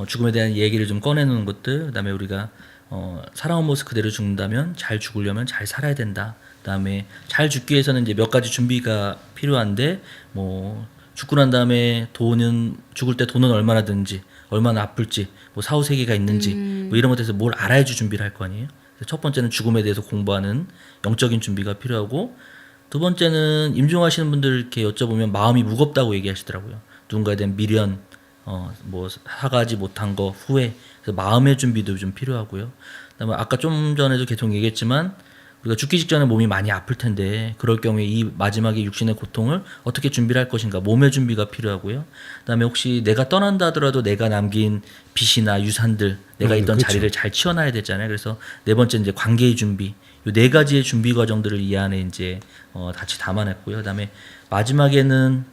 죽음에 대한 얘기를 좀 꺼내놓는 것들. 그다음에 우리가 살아온 모습 그대로 죽는다면 잘 죽으려면 잘 살아야 된다. 그다음에 잘 죽기 위해서는 이제 몇 가지 준비가 필요한데 뭐 죽고 난 다음에 죽을 때 돈은 얼마나 드는지, 얼마나 아플지, 뭐 사후세계가 있는지, 뭐 이런 것에 대해서 뭘 알아야지 준비를 할 거 아니에요. 첫 번째는 죽음에 대해서 공부하는 영적인 준비가 필요하고, 두 번째는 임종하시는 분들 이렇게 여쭤보면 마음이 무겁다고 얘기하시더라고요. 누군가에 대한 미련, 뭐 사과하지 못한 거, 후회, 그래서 마음의 준비도 좀 필요하고요. 그다음에 아까 좀 전에도 계속 얘기했지만 우리가 죽기 직전에 몸이 많이 아플 텐데 그럴 경우에 이 마지막에 육신의 고통을 어떻게 준비를 할 것인가, 몸의 준비가 필요하고요. 그다음에 혹시 내가 떠난다 하더라도 내가 남긴 빚이나 유산들, 내가 있던 그렇죠. 자리를 잘 치워놔야 되잖아요. 그래서 네 번째 이제 관계의 준비, 이 네 가지의 준비 과정들을 이 안에 이제 같이 담아냈고요. 그다음에 마지막에는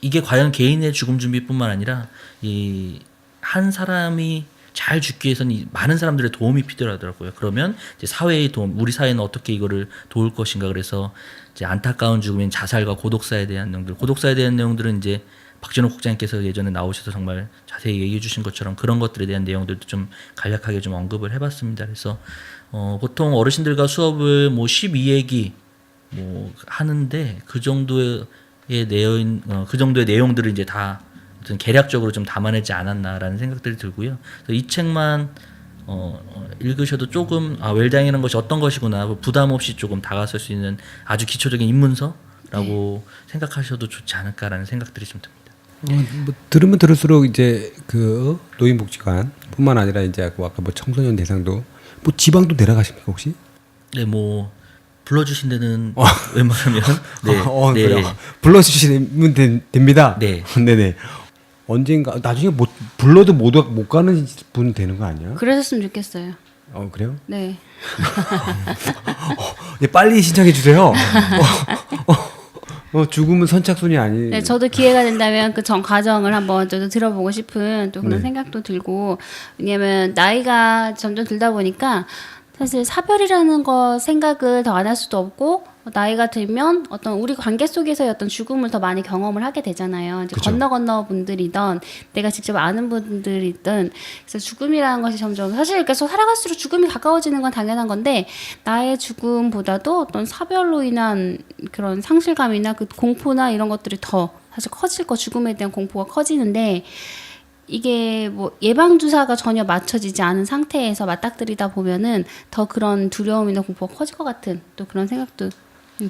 이게 과연 개인의 죽음 준비뿐만 아니라 이 한 사람이 잘 죽기 위해서는 이 많은 사람들의 도움이 필요하더라고요. 그러면 이제 사회의 도움, 우리 사회는 어떻게 이거를 도울 것인가. 그래서 이제 안타까운 죽음인 자살과 고독사에 대한 내용들, 고독사에 대한 내용들은 이제 박진호 국장님께서 예전에 나오셔서 정말 자세히 얘기해 주신 것처럼 그런 것들에 대한 내용들도 좀 간략하게 좀 언급을 해봤습니다. 그래서 보통 어르신들과 수업을 뭐 12얘기 뭐 하는데 그 정도의 내용들을 이제 다 어떤 계략적으로 좀 담아내지 않았나라는 생각들이 들고요. 그래서 이 책만 읽으셔도 조금 웰다잉이라는 것이 어떤 것이구나, 부담 없이 조금 다가설 수 있는 아주 기초적인 입문서라고 생각하셔도 좋지 않을까라는 생각들이 좀 듭니다. 뭐 들으면 들을수록 이제 그 노인복지관뿐만 아니라 이제 아까 뭐 청소년 대상도 뭐 지방도 내려가십니까 혹시? 네, 뭐 불러주신 데는 웬만하면 네, 그래요. 불러주시면 됩니다. 네. 네네. 언젠가 나중에 불러도 못 가는 분 되는 거 아니야? 그러셨으면 좋겠어요. 그래요? 네. 네, 빨리 신청해 주세요. 죽음은 선착순이 아니. 네, 저도 기회가 된다면 그 전 과정을 한번 저도 들어보고 싶은 또 그런 네. 생각도 들고, 왜냐면 나이가 점점 들다 보니까 사실 사별이라는 거 생각을 더 안 할 수도 없고, 나이가 들면 어떤 우리 관계 속에서의 어떤 죽음을 더 많이 경험을 하게 되잖아요. 이제 그쵸. 건너 분들이든 내가 직접 아는 분들이든, 그래서 죽음이라는 것이 점점 사실 계속 살아갈수록 죽음이 가까워지는 건 당연한 건데, 나의 죽음보다도 어떤 사별로 인한 그런 상실감이나 그 공포나 이런 것들이 더 사실 커질 거, 죽음에 대한 공포가 커지는데, 이게 뭐 예방주사가 전혀 맞춰지지 않은 상태에서 맞닥뜨리다 보면은 더 그런 두려움이나 공포가 커질 것 같은 또 그런 생각도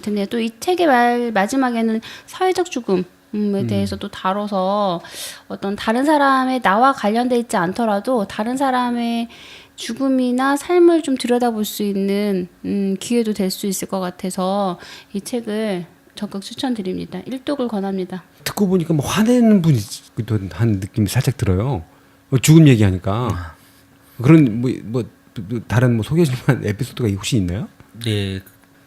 드네요. 또 이 책의 마지막에는 사회적 죽음에 대해서 또 다뤄서 어떤 다른 사람의 나와 관련돼 있지 않더라도 다른 사람의 죽음이나 삶을 좀 들여다볼 수 있는 기회도 될 수 있을 것 같아서 이 책을 적극 추천드립니다. 일독을 권합니다. 듣고 보니까 뭐 화내는 분이 한 느낌이 살짝 들어요. 죽음 얘기하니까. 그런 뭐 다른 뭐 소개해 줄 만한 에피소드가 혹시 있나요? 네,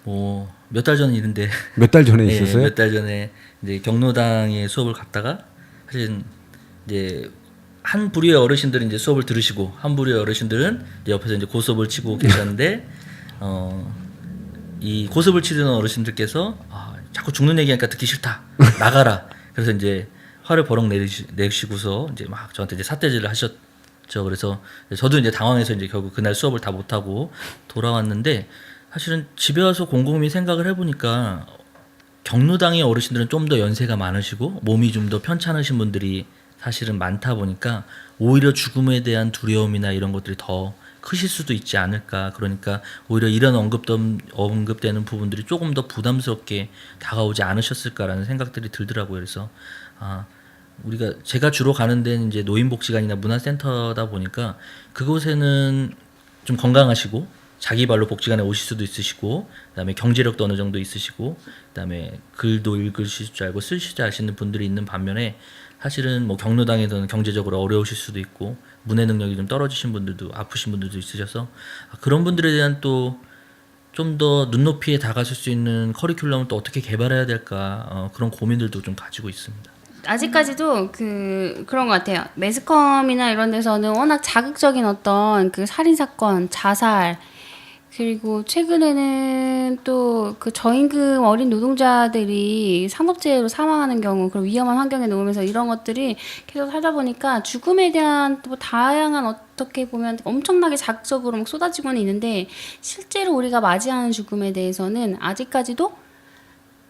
뭐 몇 달 전 일인데 몇 달 전에 네, 있었어요? 몇 달 전에 이제 경로당에 수업을 갔다가 사실 이제 한 부류의 어르신들은 이제 수업을 들으시고 한 부류의 어르신들은 이제 옆에서 이제 고수업을 치고 계셨는데 이 고수업을 치는 어르신들께서 자꾸 죽는 얘기하니까 듣기 싫다, 나가라. 그래서 이제 화를 버럭 내시고서 이제 막 저한테 이제 삿대질을 그래서 저도 이제 당황해서 이제 결국 그날 수업을 다 못하고 돌아왔는데 사실은 집에 와서 곰곰이 생각을 해보니까 경로당의 어르신들은 좀 더 연세가 많으시고 몸이 좀 더 편찮으신 분들이 사실은 많다 보니까 오히려 죽음에 대한 두려움이나 이런 것들이 더 크실 수도 있지 않을까. 그러니까 오히려 이런 언급되는 부분들이 조금 더 부담스럽게 다가오지 않으셨을까라는 생각들이 들더라고요. 그래서 제가 주로 가는 데는 이제 노인복지관이나 문화센터다 보니까 그곳에는 좀 건강하시고 자기 발로 복지관에 오실 수도 있으시고 그다음에 경제력도 어느 정도 있으시고 그다음에 글도 읽으실 줄 알고 쓰실 줄 아시는 분들이 있는 반면에 사실은 뭐 경로당에서는 경제적으로 어려우실 수도 있고 문해 능력이 좀 떨어지신 분들도 아프신 분들도 있으셔서 그런 분들에 대한 또 좀 더 눈높이에 다가설 수 있는 커리큘럼을 또 어떻게 개발해야 될까 그런 고민들도 좀 가지고 있습니다. 아직까지도 그런 것 같아요. 매스컴이나 이런 데서는 워낙 자극적인 어떤 그 살인 사건, 자살, 그리고 최근에는 또 그 저임금 어린 노동자들이 산업재해로 사망하는 경우, 그런 위험한 환경에 놓으면서 이런 것들이 계속 하다 보니까 죽음에 대한 또 다양한 어떻게 보면 엄청나게 자극적으로 막 쏟아지고는 있는데 실제로 우리가 맞이하는 죽음에 대해서는 아직까지도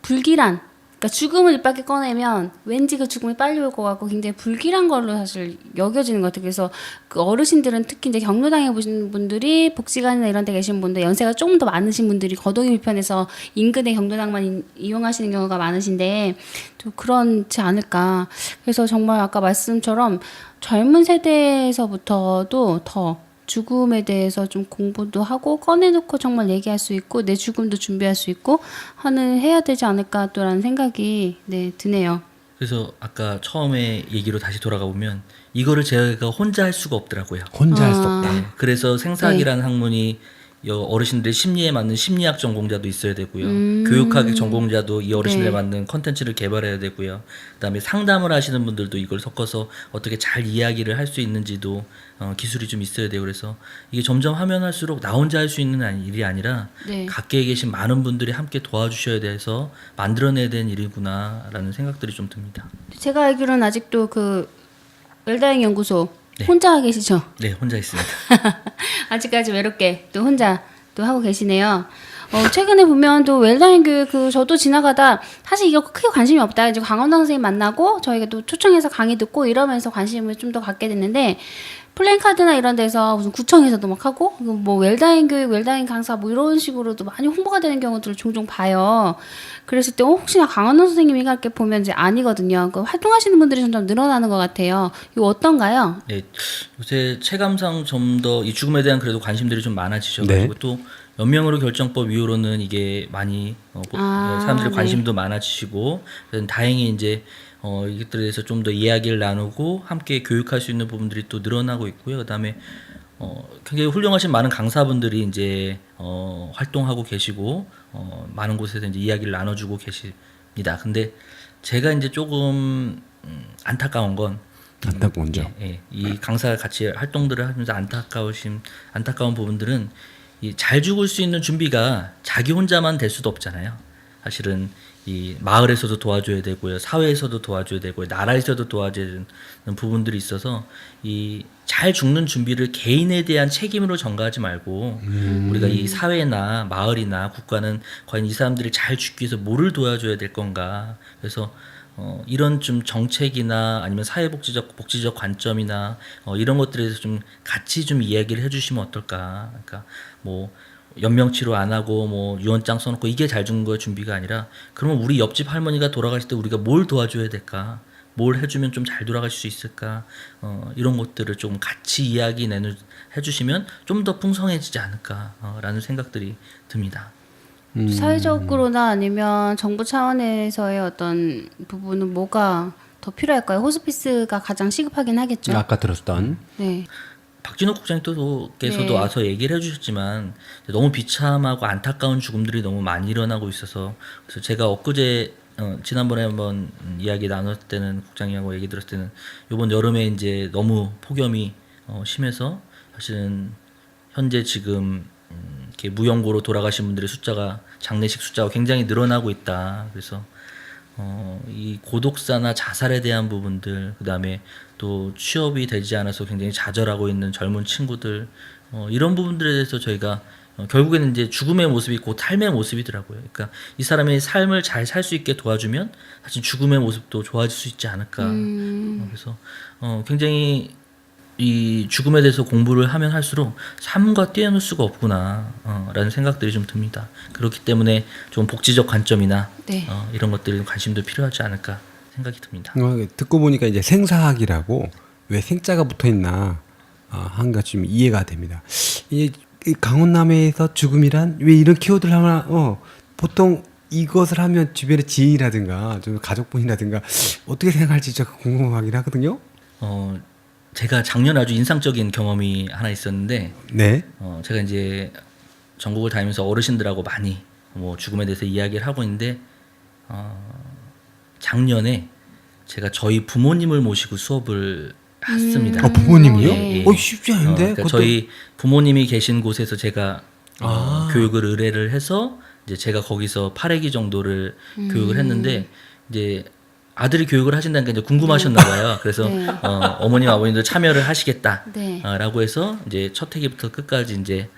불길한, 그러니까 죽음을 입 밖에 꺼내면 왠지 그 죽음이 빨리 올 것 같고 굉장히 불길한 걸로 사실 여겨지는 것 같아요. 그래서 그 어르신들은 특히 이제 경로당에 보신 분들이 복지관이나 이런 데 계신 분들, 연세가 조금 더 많으신 분들이 거동이 불편해서 인근의 경로당만 이용하시는 경우가 많으신데 좀 그렇지 않을까. 그래서 정말 아까 말씀처럼 젊은 세대에서부터도 더 죽음에 대해서 좀 공부도 하고 꺼내놓고 정말 얘기할 수 있고 내 죽음도 준비할 수 있고 해야 되지 않을까 또라는 생각이 드네요. 그래서 아까 처음에 얘기로 다시 돌아가 보면 이거를 제가 혼자 할 수가 없더라고요. 혼자 할 수 없다. 네, 그래서 생사학이라는 학문이 어르신들의 심리에 맞는 심리학 전공자도 있어야 되고요. 교육학 전공자도 이 어르신들에 맞는 컨텐츠를 개발해야 되고요. 그다음에 상담을 하시는 분들도 이걸 섞어서 어떻게 잘 이야기를 할 수 있는지도 기술이 좀 있어야 돼요. 그래서 이게 점점 하면 할수록 나 혼자 할 수 있는 일이 아니라 각계에 계신 많은 분들이 함께 도와주셔야 돼서 만들어내야 되는 일이구나라는 생각들이 좀 듭니다. 제가 알기로는 아직도 그 웰다잉 연구소 혼자 계시죠? 네, 혼자 있습니다. 아직까지 외롭게 또 혼자 또 하고 계시네요. 최근에 보면 또 웰다잉 교육 저도 지나가다 사실 이거 크게 관심이 없다. 이제 강원도 선생님 만나고 저희가 또 초청해서 강의 듣고 이러면서 관심을 좀 더 갖게 됐는데 플랜카드나 이런 데서 무슨 구청에서도 막 하고 뭐 웰다잉 교육, 웰다잉 강사 뭐 이런 식으로도 많이 홍보가 되는 경우들을 종종 봐요. 그랬을 때 혹시나 강원도 선생님이 이렇게 보면 이제 아니거든요. 활동하시는 분들이 점점 늘어나는 것 같아요. 이거 어떤가요? 네, 요새 체감상 좀 더 이 죽음에 대한 그래도 관심들이 좀 많아지셔가지고 또 연명으로 결정법 이후로는 이게 많이 사람들의 관심도 많아지시고 다행히 이제 이것들에 대해서 좀 더 이야기를 나누고 함께 교육할 수 있는 부분들이 또 늘어나고 있고요. 그다음에 굉장히 훌륭하신 많은 강사분들이 이제 활동하고 계시고 많은 곳에서 이제 이야기를 나눠주고 계십니다. 근데 제가 이제 조금 안타까운 건 안타까운죠. 이 강사 같이 활동들을 하면서 안타까운 부분들은 잘 죽을 수 있는 준비가 자기 혼자만 될 수도 없잖아요. 사실은 이 마을에서도 도와줘야 되고요, 사회에서도 도와줘야 되고요, 나라에서도 도와줘야 되는 부분들이 있어서 이 잘 죽는 준비를 개인에 대한 책임으로 전가하지 말고 우리가 이 사회나 마을이나 국가는 과연 이 사람들이 잘 죽기 위해서 뭐를 도와줘야 될 건가. 그래서 이런 좀 정책이나 아니면 복지적 관점이나 이런 것들에 대해서 좀 같이 좀 이야기를 해주시면 어떨까. 그러니까 뭐 연명치료 안 하고 뭐 유언장 써놓고 이게 잘 죽는 거의 준비가 아니라 그러면 우리 옆집 할머니가 돌아가실 때 우리가 뭘 도와줘야 될까? 뭘 해주면 좀 잘 돌아가실 수 있을까? 이런 것들을 좀 같이 해주시면 좀 더 풍성해지지 않을까라는 생각들이 듭니다. 사회적으로나 아니면 정부 차원에서의 어떤 부분은 뭐가 더 필요할까요? 호스피스가 가장 시급하긴 하겠죠. 아까 들었던. 네. 박진호 국장님께서도 와서 얘기를 해주셨지만 너무 비참하고 안타까운 죽음들이 너무 많이 일어나고 있어서 그래서 제가 엊그제 지난번에 한번 이야기 나눴을 때는 국장님하고 얘기 들었을 때는 이번 여름에 이제 너무 폭염이 심해서 사실은 현재 지금 이렇게 무연고로 돌아가신 분들의 숫자가 장례식 숫자가 굉장히 늘어나고 있다. 그래서 이 고독사나 자살에 대한 부분들, 그다음에 또 취업이 되지 않아서 굉장히 좌절하고 있는 젊은 친구들, 이런 부분들에 대해서 저희가 결국에는 이제 죽음의 모습이 곧 삶의 모습이더라고요. 그러니까 이 사람의 삶을 잘 살 수 있게 도와주면 사실 죽음의 모습도 좋아질 수 있지 않을까. 그래서 굉장히 이 죽음에 대해서 공부를 하면 할수록 삶과 떼어놓을 수가 없구나 라는 생각들이 좀 듭니다. 그렇기 때문에 좀 복지적 관점이나 네. 이런 것들에 관심도 필요하지 않을까 생각이 듭니다. 듣고 보니까 이제 생사학이라고 왜 생자가 붙어 있나 한 가지 좀 이해가 됩니다. 이 강원남해에서 죽음이란 왜 이런 키워드를 하나 보통 이것을 하면 주변의 지인이라든가 좀 가족분이라든가 어떻게 생각할지 진짜 궁금하긴 하거든요. 제가 작년 아주 인상적인 경험이 하나 있었는데, 네. 제가 이제 전국을 다니면서 어르신들하고 많이 뭐 죽음에 대해서 이야기를 하고 있는데, 작년에 제가 저희 부모님을 모시고 수업을 했습니다. 부모님이요? 네. 쉽지 않은데. 그러니까 저희 부모님이 계신 곳에서 제가 교육을 의뢰를 해서 이제 제가 거기서 8회기 정도를 교육을 했는데, 이제 아들이 교육을 하신다니까 이제 궁금하셨나 봐요. 그래서 네. 어머님 아버님도 참여를 하시겠다 네. 라고 해서 이제 첫 회기부터 끝까지 이제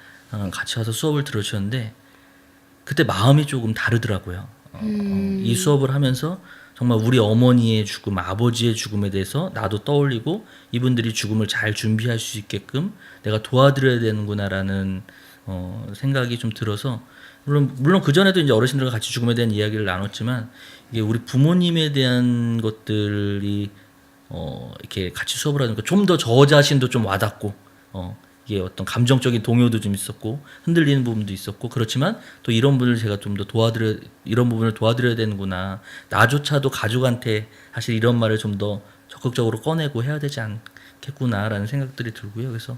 같이 와서 수업을 들어주셨는데, 그때 마음이 조금 다르더라고요. 이 수업을 하면서 정말 우리 어머니의 죽음, 아버지의 죽음에 대해서 나도 떠올리고 이분들이 죽음을 잘 준비할 수 있게끔 내가 도와드려야 되는구나라는 생각이 좀 들어서, 물론 그 전에도 이제 어르신들과 같이 죽음에 대한 이야기를 나눴지만, 이게 우리 부모님에 대한 것들이 이렇게 같이 수업을 하니까 좀 더 저 자신도 좀 와닿고, 이게 어떤 감정적인 동요도 좀 있었고 흔들리는 부분도 있었고, 그렇지만 또 이런 부분을 제가 좀 더 이런 부분을 도와드려야 되는구나, 나조차도 가족한테 사실 이런 말을 좀 더 적극적으로 꺼내고 해야 되지 않겠구나라는 생각들이 들고요. 그래서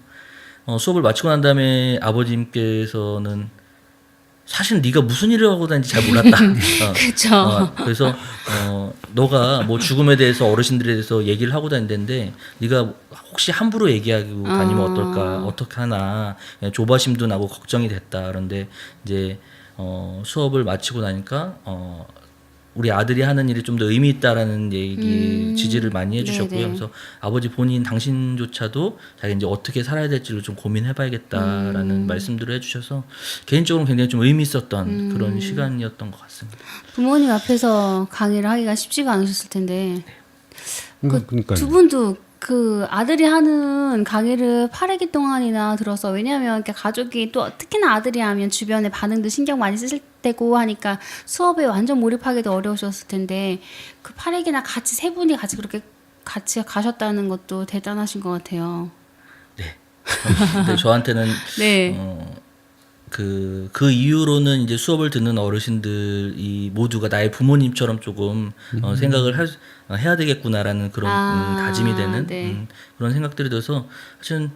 수업을 마치고 난 다음에 아버님께서는 사실 네가 무슨 일을 하고 다니는지 잘 몰랐다. 그렇죠. 그래서 너가 뭐 죽음에 대해서 어르신들에 대해서 얘기를 하고 다니는데 네가 혹시 함부로 얘기하고 다니면 어떨까, 어떻게 하나 조바심도 나고 걱정이 됐다. 그런데 이제 수업을 마치고 나니까 우리 아들이 하는 일이 좀 더 의미 있다라는 얘기, 지지를 많이 해주셨고요. 네네. 그래서 아버지 본인 당신조차도 자기 이제 어떻게 살아야 될지를 좀 고민해봐야겠다라는 말씀들을 해주셔서 개인적으로 굉장히 좀 의미 있었던 그런 시간이었던 것 같습니다. 부모님 앞에서 강의를 하기가 쉽지가 않으셨을 텐데 그러니까요. 두 분도 그 아들이 하는 강의를 8회기 동안이나 들어서, 왜냐하면 이렇게 가족이 또 특히나 아들이 하면 주변에 반응도 신경 많이 쓰실 때고 하니까 수업에 완전 몰입하기도 어려우셨을 텐데, 그 8회기나 같이 세 분이 같이 그렇게 같이 가셨다는 것도 대단하신 것 같아요. 네. 근데 저한테는 네. 그 이후로는 이제 수업을 듣는 어르신들이 모두가 나의 부모님처럼 조금 생각을 해야 되겠구나라는 그런 다짐이 되는 네. 그런 생각들이 들어서 사실은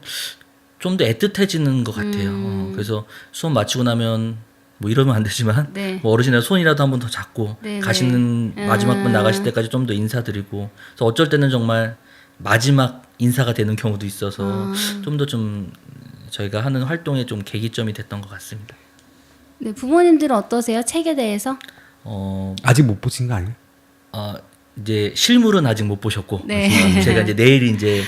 좀 더 애틋해지는 것 같아요. 그래서 수업 마치고 나면 뭐 이러면 안 되지만 네. 뭐 어르신의 손이라도 한 번 더 잡고 네, 가시는 마지막 분 나가실 때까지 좀 더 인사드리고, 그래서 어쩔 때는 정말 마지막 인사가 되는 경우도 있어서 좀 더 좀 저희가 하는 활동의 좀 계기점이 됐던 것 같습니다. 네, 부모님들은 어떠세요? 책에 대해서? 아직 못 보신 거 아니에요? 이제 실물은 아직 못 보셨고, 네. 제가 이제 내일 이제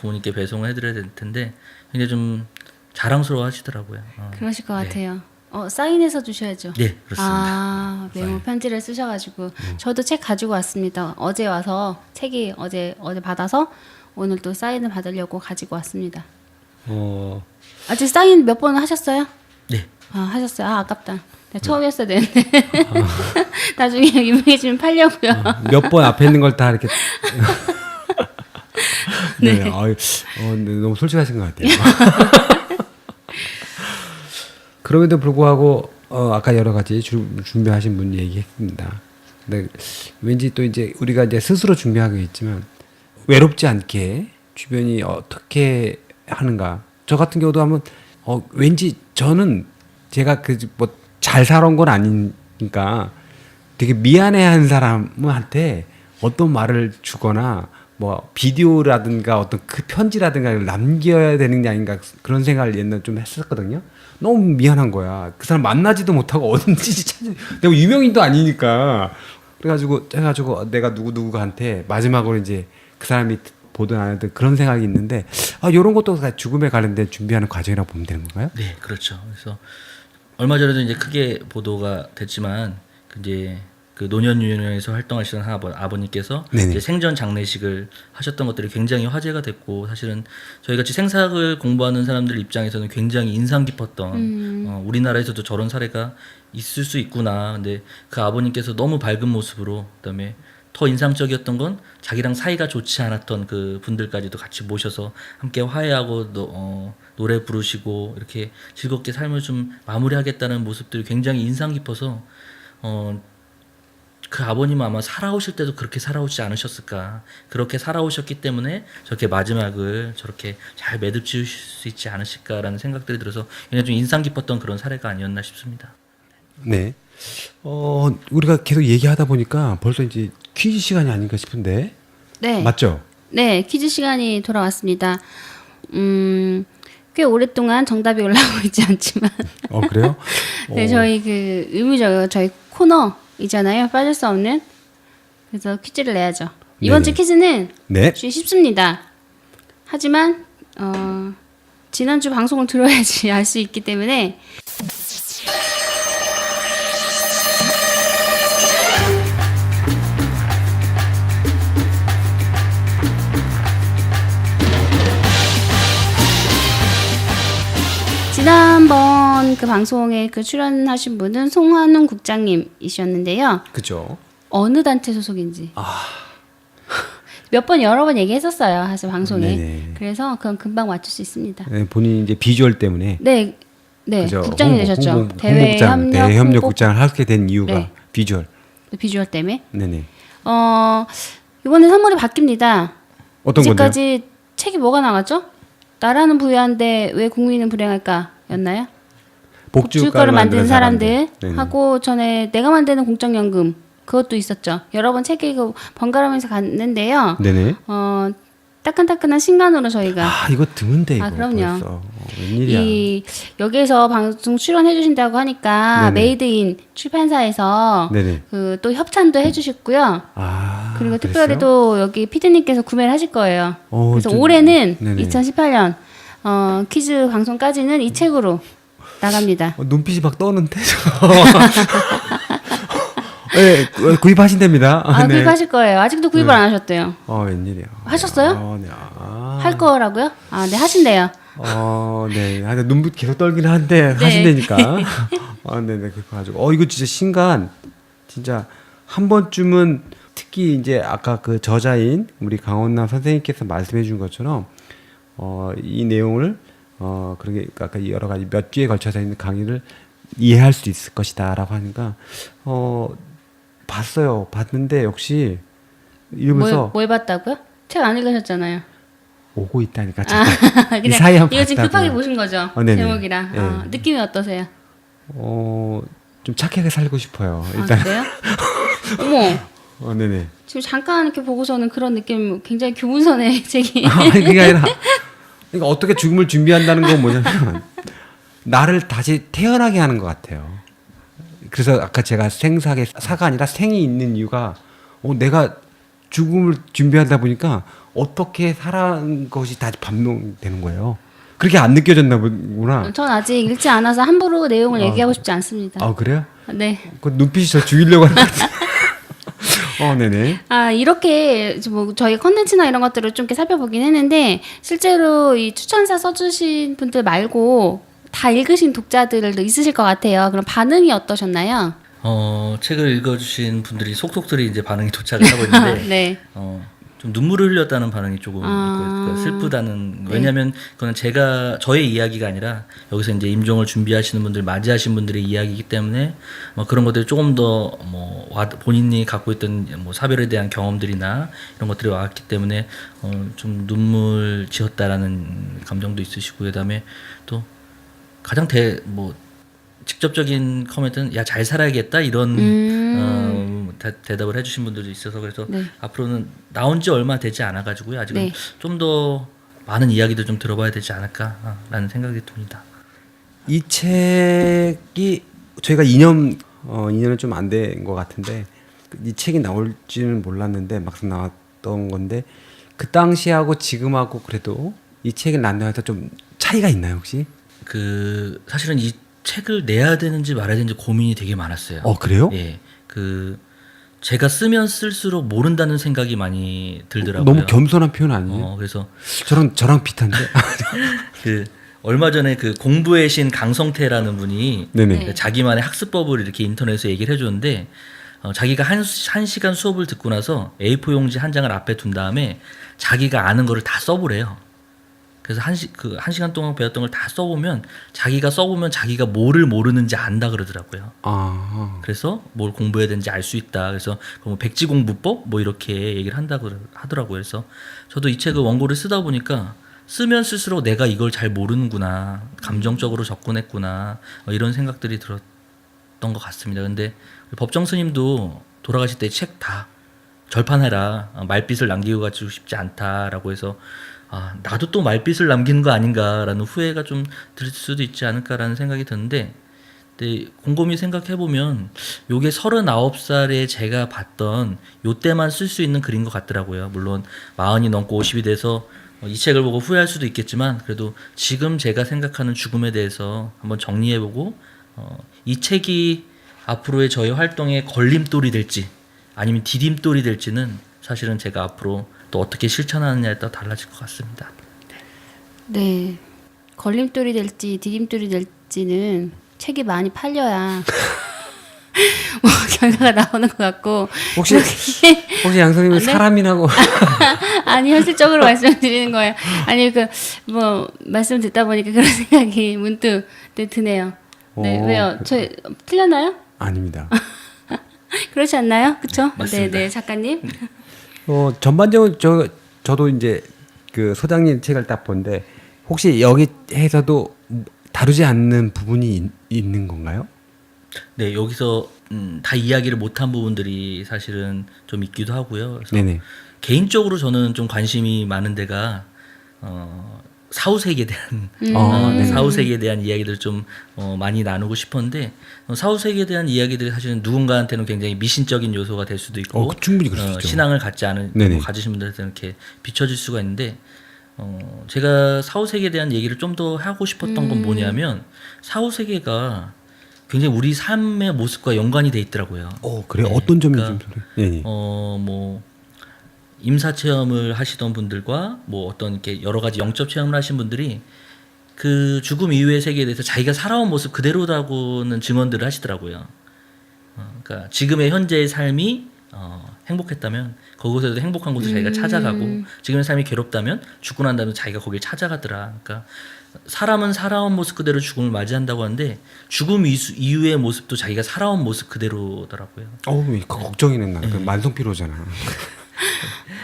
부모님께 배송을 해드려야 될 텐데 굉장히 좀 자랑스러워 하시더라고요. 그러실 것 네. 같아요. 사인해서 주셔야죠. 네, 그렇습니다. 메모 편지를 쓰셔가지고 저도 책 가지고 왔습니다. 어제 와서 책이 어제 받아서 오늘 또 사인을 받으려고 가지고 왔습니다. 아직 사인 몇 번 하셨어요? 네. 하셨어요. 아깝다. 처음 했어야 되는데. 나중에 유명해지면 팔려고요. 몇 번 앞에 있는 걸 다 이렇게. 네. 네, 너무 솔직하신 것 같아요. 그럼에도 불구하고 아까 여러 가지 준비하신 분 얘기했습니다. 근데 왠지 또 이제 우리가 이제 스스로 준비하겠지만 외롭지 않게 주변이 어떻게 하는가. 저 같은 경우도 하면 왠지 저는 제가 뭐 잘 살아온 건 아니니까 되게 미안해하는 사람한테 어떤 말을 주거나 뭐 비디오라든가 어떤 그 편지라든가 남겨야 되는 게 아닌가 그런 생각을 옛날에 좀 했었거든요. 너무 미안한 거야. 그 사람 만나지도 못하고 어딘지 찾지. 내가 유명인도 아니니까 해가지고 내가 누구한테 마지막으로 이제 그 사람이 보든 안 하든 그런 생각이 있는데 이런 것도 다 죽음에 관련된 준비하는 과정이라고 보면 되는 건가요? 네, 그렇죠. 그래서 얼마 전에도 이제 크게 보도가 됐지만 이제 그 노년유년에서 활동하시던 아버님께서 네네. 이제 생전 장례식을 하셨던 것들이 굉장히 화제가 됐고 사실은 저희 같이 생사학을 공부하는 사람들 입장에서는 굉장히 인상 깊었던 우리나라에서도 저런 사례가 있을 수 있구나. 근데 그 아버님께서 너무 밝은 모습으로 그다음에 더 인상적이었던 건 자기랑 사이가 좋지 않았던 그 분들까지도 같이 모셔서 함께 화해하고 노래 부르시고 이렇게 즐겁게 삶을 좀 마무리하겠다는 모습들이 굉장히 인상 깊어서 그 아버님은 아마 살아오실 때도 그렇게 살아오지 않으셨을까. 그렇게 살아오셨기 때문에 저렇게 마지막을 저렇게 잘 매듭 지으실 수 있지 않으실까라는 생각들이 들어서 굉장히 좀 인상 깊었던 그런 사례가 아니었나 싶습니다. 네. 우리가 계속 얘기하다 보니까 벌써 이제 퀴즈 시간이 아닌가 싶은데. 네. 맞죠? 네, 퀴즈 시간이 돌아왔습니다. 꽤 오랫동안 정답이 올라오고 있지 않지만. 그래요? 네, 저희 그 의무적 저희 코너이잖아요. 빠질 수 없는. 그래서 퀴즈를 내야죠. 이번 주 네네. 퀴즈는 네. 쉽습니다. 하지만 지난주 방송을 들어야지 알 수 있기 때문에 지난번 그 방송에 그 출연하신 분은 송환웅 국장님이셨는데요. 그죠. 어느 단체 소속인지 몇 번 여러 번 얘기했었어요. 사실 방송에. 네네. 그래서 그건 금방 맞출 수 있습니다. 네, 본인이 이제 비주얼 때문에 네, 그죠? 국장이 되셨죠. 홍보국장, 대외협력 국장을 하게 된 이유가 네. 비주얼. 비주얼 때문에. 네네. 이번에 선물이 바뀝니다. 어떤 건데요? 이제까지 책이 뭐가 나왔죠? 나라는 부유한데 왜 국민은 불행할까?였나요? 복지국가를 만드는 사람들 네네. 하고 전에 내가 만드는 공적연금 그것도 있었죠. 여러 번 책 읽고 번갈아가면서 갔는데요. 네네. 따끈따끈한 신간으로 저희가 이거 드문데 이거 그럼요. 벌써. 웬일이야. 여기에서 방송 출연해 주신다고 하니까 네네. 메이드인 출판사에서 네네. 그 또 협찬도 해주셨고요. 그리고 특별히 그랬어요? 또 여기 피디님께서 구매를 하실 거예요. 그래서 좀- 올해는 네네. 2018년 퀴즈 방송까지는 이 책으로 나갑니다. 눈빛이 막 떠는데. 네, 구입하신답니다. 네. 구입하실 거예요. 아직도 구입을 안 하셨대요. 웬일이야. 하셨어요? 네. 할 거라고요? 네, 하신대요. 네. 하여튼 눈빛 계속 떨긴 한데 하신다니까. 네네. 그거 가지고 이거 진짜 신간 진짜 한 번쯤은 특히 이제 아까 그 저자인 우리 강원남 선생님께서 말씀해 준 것처럼 이 내용을 그렇게 아까 여러 가지 몇 주에 걸쳐서 있는 강의를 이해할 수 있을 것이다라고 하니까 봤는데 역시 이러면서 뭘 봤다고요? 책 안 읽으셨잖아요. 오고 있다니까. 이 그냥 사이에 이거 지금 봤다고요. 급하게 보신 거죠? 네네. 제목이랑. 네. 느낌이 어떠세요? 좀 착하게 살고 싶어요. 일단. 그래요? 어머. 네네. 지금 잠깐 이렇게 보고서는 그런 느낌 굉장히 교훈선의 책이. 그게 아니라 그러니까 어떻게 죽음을 준비한다는 건 뭐냐면 나를 다시 태어나게 하는 것 같아요. 그래서 아까 제가 생사가 아니라 생이 있는 이유가 내가 죽음을 준비하다 보니까 어떻게 살아온 것이 다시 반복되는 거예요. 그렇게 안 느껴졌나 보구나. 전 아직 읽지 않아서 함부로 내용을 얘기하고 싶지 않습니다. 그래요? 네. 그 눈빛이 저 죽이려고 하는 것 같아요. 네네. 이렇게 뭐 저희 컨텐츠나 이런 것들을 좀 이렇게 살펴보긴 했는데 실제로 이 추천사 써주신 분들 말고 다 읽으신 독자들도 있으실 것 같아요. 그럼 반응이 어떠셨나요? 책을 읽어주신 분들이 속속들이 이제 반응이 도착을 하고 있는데 네. 좀 눈물을 흘렸다는 반응이 조금 있고 그러니까 슬프다는 왜냐하면 그건 저의 이야기가 아니라 여기서 이제 임종을 준비하시는 분들 맞이하신 분들의 이야기이기 때문에 그런 것들이 조금 더 본인이 갖고 있던 사별에 대한 경험들이나 이런 것들이 왔기 때문에 좀 눈물 지었다라는 감정도 있으시고 그다음에 또 가장 직접적인 코멘트는 야 잘 살아야겠다 이런 대답을 해주신 분들도 있어서 그래서 네. 앞으로는 나온 지 얼마 되지 않아 가지고요 아직은 네. 좀 더 많은 이야기도 좀 들어봐야 되지 않을까라는 생각이 듭니다. 이 책이 저희가 2년은 좀 안 된 것 같은데 이 책이 나올지는 몰랐는데 막상 나왔던 건데 그 당시하고 지금하고 그래도 이 책을 난다해서 좀 차이가 있나요 혹시? 그 사실은 이 책을 내야 되는지 말아야 되는지 고민이 되게 많았어요. 그래요? 예, 그 제가 쓰면 쓸수록 모른다는 생각이 많이 들더라고요. 너무 겸손한 표현 아니에요? 그래서 저랑 비슷한데. 그 얼마 전에 그 공부의 신 강성태라는 분이 네네. 그 자기만의 학습법을 이렇게 인터넷에서 얘기를 해줬는데 자기가 한 시간 수업을 듣고 나서 A4 용지 한 장을 앞에 둔 다음에 자기가 아는 거를 다 써보래요. 그래서 한 시간 동안 배웠던 걸 다 써보면 자기가 뭐를 모르는지 안다 그러더라고요. 그래서 뭘 공부해야 되는지 알 수 있다. 그래서 뭐 백지공부법 뭐 이렇게 얘기를 한다고 하더라고요. 그래서 저도 이 책을 원고를 쓰다 보니까 쓰면 쓸수록 내가 이걸 잘 모르는구나, 감정적으로 접근했구나 이런 생각들이 들었던 것 같습니다. 근데 법정 스님도 돌아가실 때 책 다 절판해라, 말빛을 남기고 가지고 싶지 않다라고 해서 나도 또 말빛을 남기는 거 아닌가라는 후회가 좀 들 수도 있지 않을까라는 생각이 드는데, 근데 곰곰이 생각해 보면 요게 39살에 제가 봤던 요때만 쓸 수 있는 글인 것 같더라고요. 물론 40이 넘고 50이 돼서 이 책을 보고 후회할 수도 있겠지만 그래도 지금 제가 생각하는 죽음에 대해서 한번 정리해보고 이 책이 앞으로의 저희 활동에 걸림돌이 될지 아니면 디딤돌이 될지는 사실은 제가 앞으로 또 어떻게 실천하느냐에 따라 달라질 것 같습니다. 네. 걸림돌이 될지 디딤돌이 될지는 책이 많이 팔려야 뭐 결과가 나오는 것 같고. 혹시 양선생님은 네? 사람이라고 아니 현실적으로 말씀드리는 거예요. 아니 그 뭐 말씀 듣다 보니까 그런 생각이 문득 드네요. 네, 왜요? 저 틀렸나요? 아닙니다. 그렇지 않나요? 그렇죠? 맞습니다. 네, 작가님. 전반적으로 저도 이제 그 소장님 책을 딱 본데 혹시 여기에서도 다루지 않는 부분이 있는 건가요? 네, 여기서 다 이야기를 못한 부분들이 사실은 좀 있기도 하고요. 그래서 네네. 개인적으로 저는 좀 관심이 많은 데가 사후세계에 대한 네. 사후세계에 대한 이야기들 좀 많이 나누고 싶었는데 사후세계에 대한 이야기들이 사실은 누군가한테는 굉장히 미신적인 요소가 될 수도 있고 충분히 그럴 수 있죠. 신앙을 갖지 않은 네네. 가지신 분들한테는 이렇게 비춰질 수가 있는데 제가 사후세계에 대한 얘기를 좀 더 하고 싶었던 건 뭐냐면 사후세계가 굉장히 우리 삶의 모습과 연관이 돼 있더라고요. 그래요? 네, 어떤 점이 그러니까, 좀 네. 뭐 임사 체험을 하시던 분들과 뭐 어떤 이렇게 여러 가지 영적 체험을 하신 분들이 그 죽음 이후의 세계에 대해서 자기가 살아온 모습 그대로라고는 증언들을 하시더라고요. 그러니까 지금의 현재의 삶이 행복했다면 거기서도 행복한 곳을 자기가 찾아가고 지금의 삶이 괴롭다면 죽고 난 다음에 자기가 거길 찾아가더라. 그러니까 사람은 살아온 모습 그대로 죽음을 맞이한다고 하는데 죽음 이후의 모습도 자기가 살아온 모습 그대로더라고요. 걱정이네 나. 그 만성 피로잖아.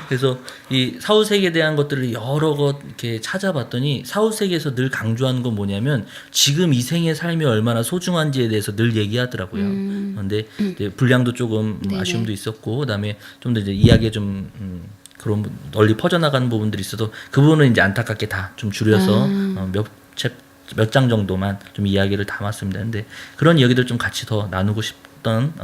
그래서 이 사후세계에 대한 것들을 여러 것 이렇게 찾아봤더니 사후세계에서 늘 강조하는 건 뭐냐면 지금 이 생의 삶이 얼마나 소중한지에 대해서 늘 얘기하더라고요. 그런데 이제 분량도 조금 아쉬움도 있었고 그다음에 좀 더 이제 이야기에 좀 그런 널리 퍼져나가는 부분들이 있어도 그 부분은 이제 안타깝게 다 좀 줄여서 몇 장 정도만 좀 이야기를 담았습니다. 근데 그런 이야기들 좀 같이 더 나누고 싶던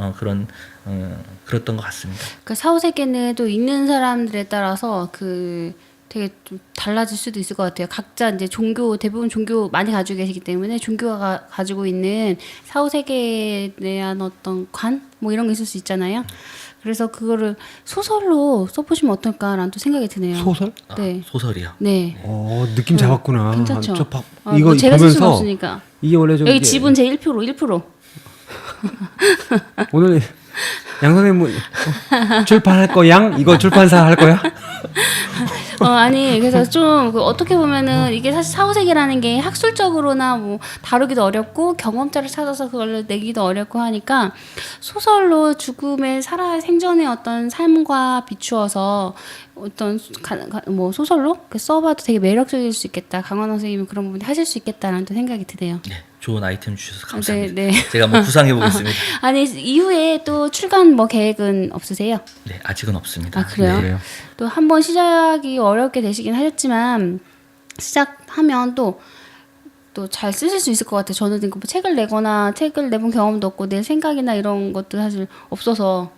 그랬던 것 같습니다. 그 사후세계는 또 있는 사람들에 따라서 그 되게 좀 달라질 수도 있을 것 같아요. 각자 이제 대부분 종교 많이 가지고 계시기 때문에 종교가 가지고 있는 사후세계에 대한 어떤 뭐 이런 게 있을 수 있잖아요. 그래서 그거를 소설로 써보시면 어떨까라는 또 생각이 드네요. 소설? 네. 소설이요. 네. 느낌 잡았구나. 괜찮죠. 이거 뭐 제가 쓸 수는 보면서 없으니까. 이게 원래 좀 여기 지분 제 1%. 오늘 양 선생님 출판할 거양? 이거 출판사 할 거야? 아니 그래서 좀그 어떻게 보면은 이게 사실 사후세계라는 게 학술적으로나 뭐 다루기도 어렵고 경험자를 찾아서 그걸 내기도 어렵고 하니까 소설로 죽음의 생전의 어떤 삶과 비추어서 어떤 뭐 소설로 써봐도 되게 매력적일 수 있겠다. 강원호 선생님은 그런 부분 하실 수 있겠다라는 또 생각이 드네요. 네, 좋은 아이템 주셔서 감사합니다. 네. 제가 한번 구상해 보겠습니다. 아니 이후에 또 출간 뭐 계획은 없으세요? 네, 아직은 없습니다. 아 그래요? 그래요? 또 한 번 시작이 어렵게 되시긴 하셨지만 시작하면 또 잘 쓰실 수 있을 것 같아요. 저는 뭐 책을 내본 경험도 없고 내 생각이나 이런 것도 사실 없어서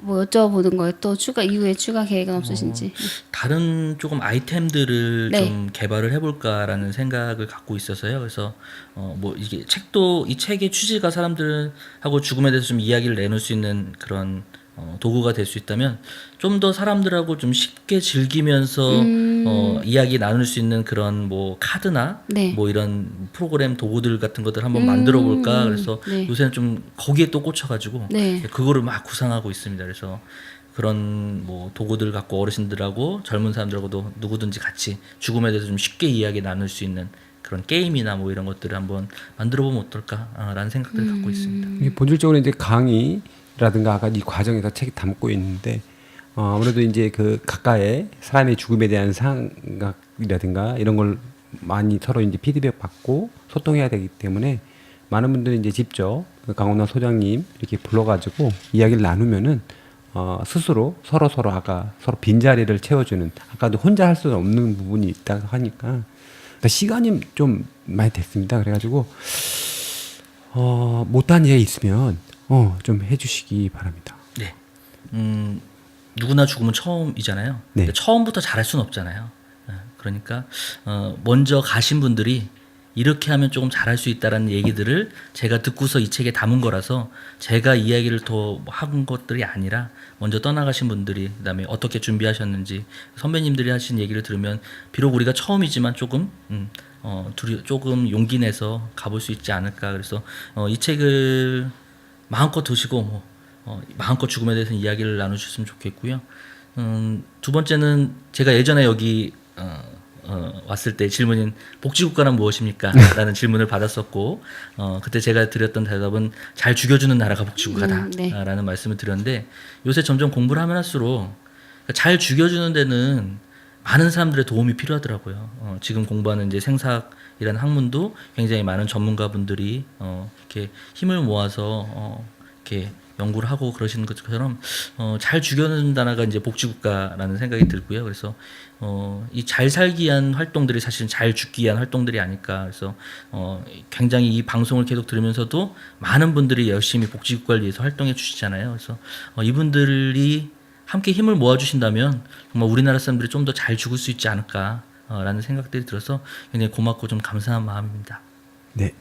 뭐 여쭤보는 거예요. 또 이후에 추가 계획은 없으신지. 다른 조금 아이템들을 네. 좀 개발을 해볼까라는 생각을 갖고 있어서요. 그래서 뭐 이게 책도 이 책의 취지가 사람들하고 죽음에 대해서 좀 이야기를 내놓을 수 있는 그런 도구가 될 수 있다면 좀 더 사람들하고 좀 쉽게 즐기면서 이야기 나눌 수 있는 그런 뭐 카드나 네. 뭐 이런 프로그램 도구들 같은 것들 한번 만들어 볼까. 그래서 네. 요새는 좀 거기에 또 꽂혀가지고 네. 그거를 막 구상하고 있습니다. 그래서 그런 뭐 도구들 갖고 어르신들하고 젊은 사람들하고도 누구든지 같이 죽음에 대해서 좀 쉽게 이야기 나눌 수 있는 그런 게임이나 뭐 이런 것들을 한번 만들어 보면 어떨까라는 생각들을 갖고 있습니다. 이게 본질적으로 이제 강의라든가 아까 이 과정에서 책이 담고 있는데 아무래도 이제 그 가까이 사람의 죽음에 대한 생각이라든가 이런 걸 많이 서로 이제 피드백 받고 소통해야 되기 때문에 많은 분들이 이제 직접 그 강원남 소장님 이렇게 불러가지고 이야기를 나누면은 스스로 서로 아까 서로 빈자리를 채워주는 아까도 혼자 할 수는 없는 부분이 있다고 하니까 그러니까 시간이 좀 많이 됐습니다. 그래가지고 못한 일 있으면 좀 해주시기 바랍니다. 네. 누구나 죽으면 처음이잖아요. 네. 근데 처음부터 잘할 수는 없잖아요. 그러니까 먼저 가신 분들이 이렇게 하면 조금 잘할 수 있다라는 얘기들을 제가 듣고서 이 책에 담은 거라서 제가 이야기를 더 한 것들이 아니라 먼저 떠나가신 분들이 그다음에 어떻게 준비하셨는지 선배님들이 하신 얘기를 들으면 비록 우리가 처음이지만 조금 조금 용기 내서 가볼 수 있지 않을까. 그래서 이 책을 마음껏 드시고 마음껏 죽음에 대해서 이야기를 나누셨으면 좋겠고요. 두 번째는 제가 예전에 여기 왔을 때 질문인 복지국가란 무엇입니까? 라는 질문을 받았었고 그때 제가 드렸던 대답은 잘 죽여주는 나라가 복지국가다 네. 라는 말씀을 드렸는데 요새 점점 공부를 하면 할수록 잘 죽여주는 데는 많은 사람들의 도움이 필요하더라고요. 지금 공부하는 이제 생사학이라는 학문도 굉장히 많은 전문가분들이 이렇게 힘을 모아서 이렇게 연구를 하고 그러시는 것처럼 잘 죽여주는 나라가 이제 복지국가라는 생각이 들고요. 그래서 이 잘 살기 위한 활동들이 사실은 잘 죽기 위한 활동들이 아닐까. 그래서 굉장히 이 방송을 계속 들으면서도 많은 분들이 열심히 복지국가를 위해서 활동해 주시잖아요. 그래서 이분들이 함께 힘을 모아주신다면 정말 우리나라 사람들이 좀 더 잘 죽을 수 있지 않을까라는 생각들이 들어서 굉장히 고맙고 좀 감사한 마음입니다. 네.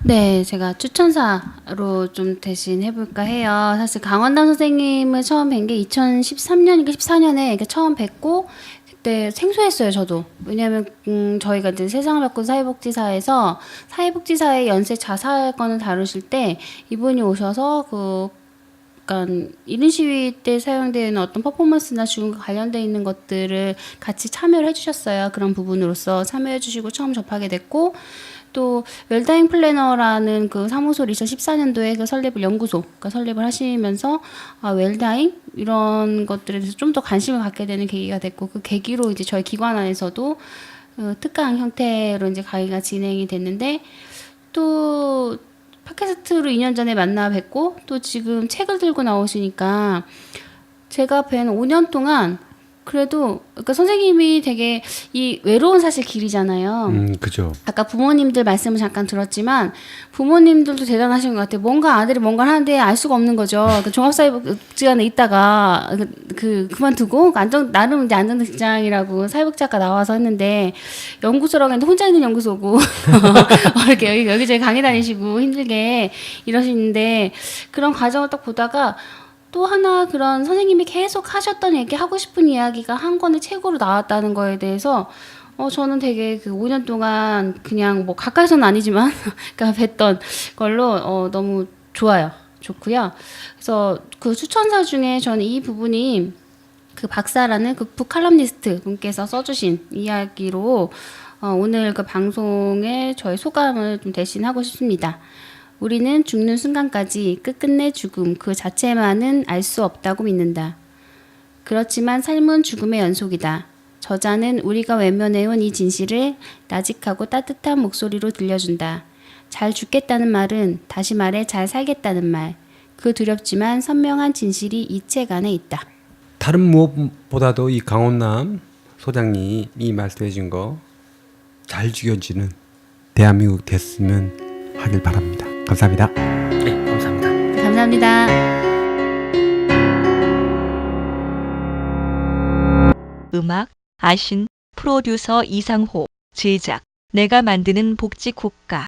네, 제가 추천사로 좀 대신 해볼까 해요. 사실 강원남 선생님을 처음 뵌 게 2013년인가 14년에 처음 뵙고 그때 생소했어요, 저도. 왜냐하면 저희가 이제 세상을 바꾼 사회복지사에서 사회복지사의 연쇄 자살건을 다루실 때 이분이 오셔서 약간 이른 시위 때 사용되는 어떤 퍼포먼스나 죽음과 관련돼 있는 것들을 같이 참여를 해주셨어요. 그런 부분으로서 참여해주시고 처음 접하게 됐고 또 웰다잉 플래너라는 그 사무소를 2014년도에 설립을 하시면서 웰다잉 이런 것들에 대해서 좀 더 관심을 갖게 되는 계기가 됐고 그 계기로 이제 저희 기관 안에서도 특강 형태로 이제 강의가 진행이 됐는데 또 팟캐스트로 2년 전에 만나 뵙고 또 지금 책을 들고 나오시니까 제가 뵌 5년 동안 그래도 그러니까 선생님이 되게 이 외로운 사실 길이잖아요. 그죠. 아까 부모님들 말씀을 잠깐 들었지만 부모님들도 대단하신 것 같아요. 뭔가 아들이 뭔가를 하는데 알 수가 없는 거죠. 그 종합사회복지관에 있다가 그만두고 나름 이제 안정된 직장이라고 사회복지학과 나와서 했는데 연구소라고 했는데 혼자 있는 연구소고 이렇게 여기저기 강의 다니시고 힘들게 이러시는데 그런 과정을 딱 보다가 또 하나 그런 선생님이 계속 하셨던 하고 싶은 이야기가 한 권의 책으로 나왔다는 거에 대해서 저는 되게 그 5년 동안 그냥 뭐 가까이서는 아니지만 그러니까 뵀던 걸로 너무 좋고요. 그래서 그 추천사 중에 저는 이 부분이 그 박사라는 그 북칼럼니스트 분께서 써주신 이야기로 오늘 그 방송에 저의 소감을 좀 대신하고 싶습니다. 우리는 죽는 순간까지 끝끝내 죽음 그 자체만은 알 수 없다고 믿는다. 그렇지만 삶은 죽음의 연속이다. 저자는 우리가 외면해온 이 진실을 나직하고 따뜻한 목소리로 들려준다. 잘 죽겠다는 말은 다시 말해 잘 살겠다는 말. 그 두렵지만 선명한 진실이 이 책 안에 있다. 다른 무엇보다도 이 강원남 소장님이 말씀해 주신 거 잘 죽여지는 대한민국 됐으면 하길 바랍니다. 감사합니다. 네, 감사합니다. 감사합니다. 음악, 아신, 프로듀서 이상호, 제작, 내가 만드는 복지국가.